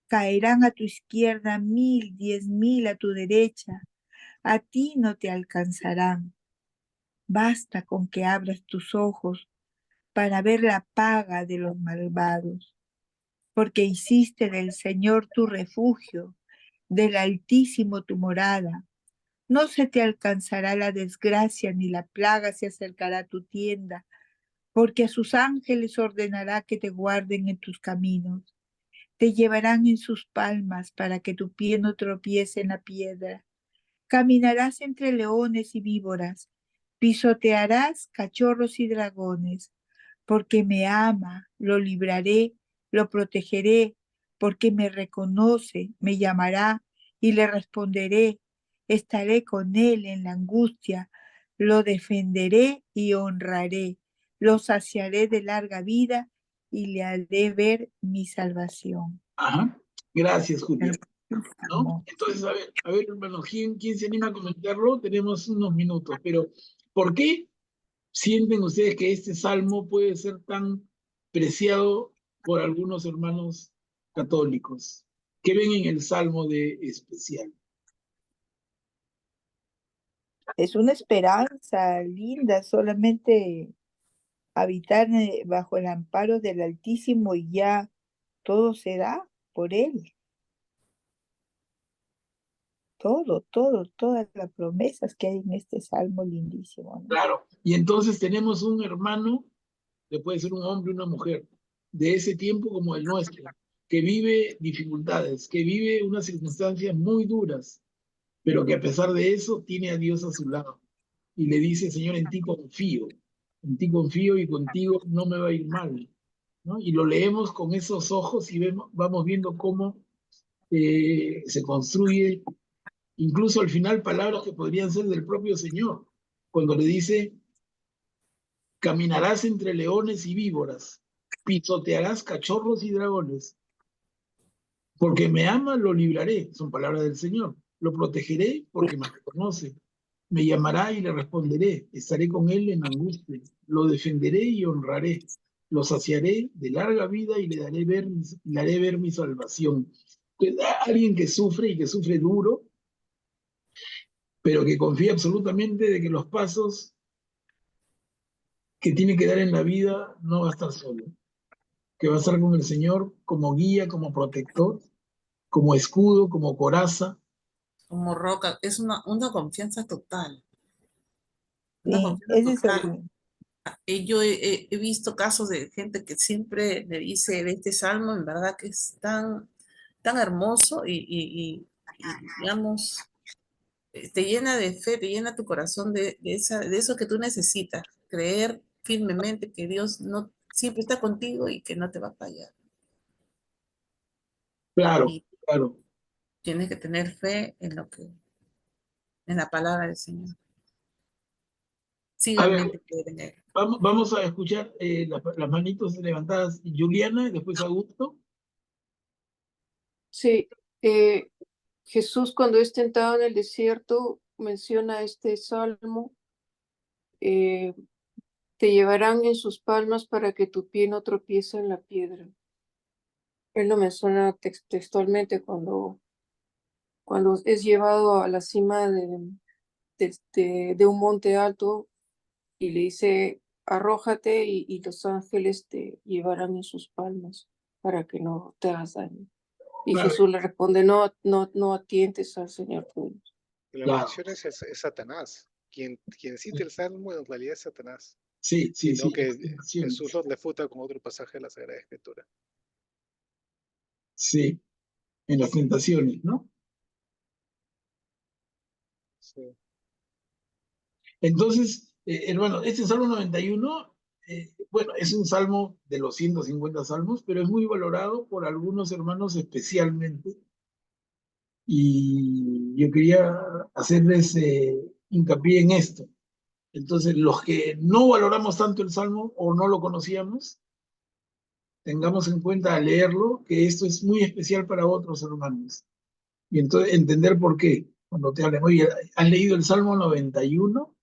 Caerán a tu izquierda 1000, 10.000 a tu derecha, a ti no te alcanzarán. Basta con que abras tus ojos para ver la paga de los malvados, porque hiciste del Señor tu refugio, del Altísimo tu morada. No se te alcanzará la desgracia ni la plaga se acercará a tu tienda, porque a sus ángeles ordenará que te guarden en tus caminos. Te llevarán en sus palmas para que tu pie no tropiece en la piedra. Caminarás entre leones y víboras, pisotearás cachorros y dragones. Porque me ama, lo libraré, lo protegeré, porque me reconoce, me llamará y le responderé. Estaré con él en la angustia, lo defenderé y honraré, lo saciaré de larga vida y le haré ver mi salvación. Ajá, gracias, Julia. ¿No? Hermosísimo. Entonces, a ver, hermano, ¿quién se anima a comentarlo? Tenemos unos minutos, pero ¿por qué sienten ustedes que este salmo puede ser tan preciado por algunos hermanos católicos? ¿Qué ven en el salmo de especial? Es una esperanza linda, solamente habitar bajo el amparo del Altísimo y ya todo se da por Él. Todas las promesas que hay en este salmo lindísimo, ¿no? Claro. Y entonces tenemos un hermano, que puede ser un hombre o una mujer, de ese tiempo como el nuestro, que vive dificultades, que vive unas circunstancias muy duras, pero que a pesar de eso tiene a Dios a su lado. Y le dice, Señor, en ti confío y contigo no me va a ir mal, ¿no? Y lo leemos con esos ojos y vamos viendo cómo se construye, incluso al final, palabras que podrían ser del propio Señor, cuando le dice, caminarás entre leones y víboras, pisotearás cachorros y dragones, porque me ama, lo libraré, son palabras del Señor, lo protegeré porque me reconoce, me llamará y le responderé, estaré con él en angustia, lo defenderé y honraré, lo saciaré de larga vida y le haré ver mi salvación. Entonces, alguien que sufre y que sufre duro, pero que confía absolutamente de que los pasos que tiene que dar en la vida no va a estar solo, que va a estar con el Señor como guía, como protector, como escudo, como coraza. Como roca, es una confianza total. Una Sí, confianza ese es total. el, Yo he visto casos de gente que siempre me dice de este salmo, en verdad que es tan hermoso y, digamos, te llena de fe, te llena tu corazón de eso que tú necesitas, creer firmemente que Dios no siempre está contigo y que no te va a fallar. Claro, Y claro. tienes que tener fe en la palabra del Señor. A ver, Ciegamente creer en Él. vamos a escuchar las manitos levantadas. Juliana y después Augusto. Sí, Jesús cuando es tentado en el desierto menciona este salmo, eh, te llevarán en sus palmas para que tu pie no tropiece en la piedra. Él lo menciona textualmente cuando es llevado a la cima de un monte alto y le dice, arrójate y los ángeles te llevarán en sus palmas para que no te hagas daño. Y Claro, Jesús le responde, no atientes al Señor tu Dios. La claro. mención es Satanás. Quien cita el salmo en realidad es Satanás, Sí, sí, sino sí. que Jesús lo refuta con otro pasaje de la Sagrada Escritura. Sí, en las tentaciones, ¿no? Sí. Entonces, hermano, este Salmo 91, bueno, es un salmo de los 150 salmos, pero es muy valorado por algunos hermanos especialmente. Y yo quería hacerles hincapié en esto. Entonces, los que no valoramos tanto el salmo o no lo conocíamos, tengamos en cuenta al leerlo que esto es muy especial para otros hermanos. Y entonces entender por qué. Cuando te hablan, oye, ¿has leído el Salmo 91?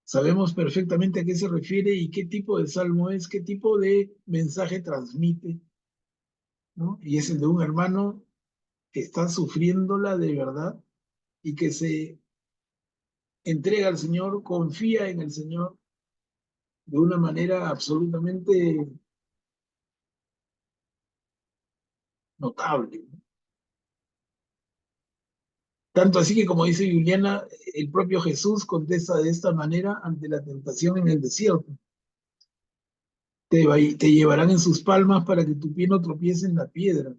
Sabemos perfectamente a qué se refiere y qué tipo de salmo es, qué tipo de mensaje transmite, ¿no? Y es el de un hermano que está sufriéndola de verdad y que se entrega al Señor, confía en el Señor de una manera absolutamente notable, ¿no? Tanto así que, como dice Juliana, el propio Jesús contesta de esta manera ante la tentación en el desierto. Te llevarán en sus palmas para que tu pie no tropiece en la piedra.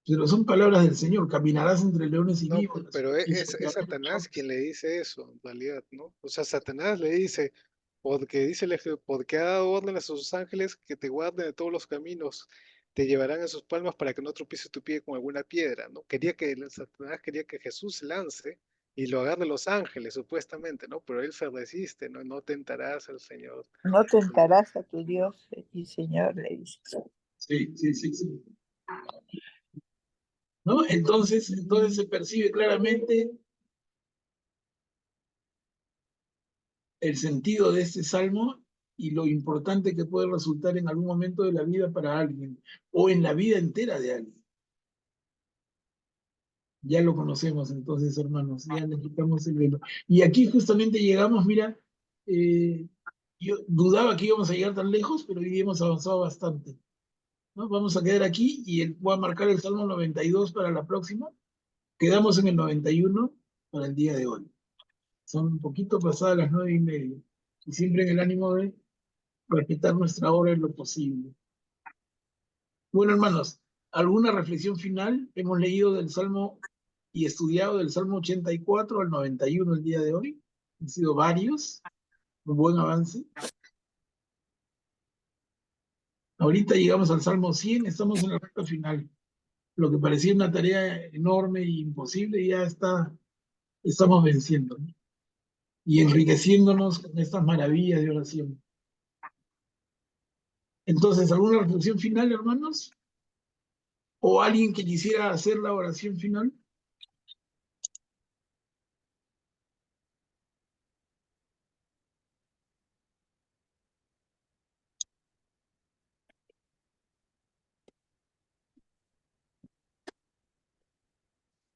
Pero son palabras del Señor, caminarás entre leones y No, víboras. pero es Satanás quien le dice eso, en realidad, ¿no? O sea, Satanás le dice, porque ha dado orden a sus ángeles que te guarden de todos los caminos, te llevarán en sus palmas para que no tropiece tu pie con alguna piedra, ¿no? Satanás quería que Jesús se lance y lo agarre los ángeles, supuestamente, ¿no? Pero él se resiste, ¿no? No tentarás al Señor. no tentarás a tu Dios y Señor, le dice. Sí, sí, sí, sí. ¿No? Entonces se percibe claramente el sentido de este salmo y lo importante que puede resultar en algún momento de la vida para alguien o en la vida entera de alguien. Ya lo conocemos entonces, hermanos, ya le quitamos el velo. Y aquí justamente llegamos, mira, yo dudaba que íbamos a llegar tan lejos, pero hoy día hemos avanzado bastante, ¿no? Vamos a quedar aquí y voy a marcar el Salmo 92 para la próxima. Quedamos en el 91 para el día de hoy. Son un poquito pasadas las 9:30. Y siempre en el ánimo de respetar nuestra hora en lo posible. Bueno, hermanos, ¿alguna reflexión final? Hemos leído del Salmo y estudiado del Salmo 84 al 91 el día de hoy. Han sido varios, un buen avance. Ahorita llegamos al Salmo 100, estamos en la recta final. Lo que parecía una tarea enorme e imposible, ya estamos venciendo, ¿no? Y enriqueciéndonos con estas maravillas de oración. Entonces, ¿alguna reflexión final, hermanos? ¿O alguien que quisiera hacer la oración final?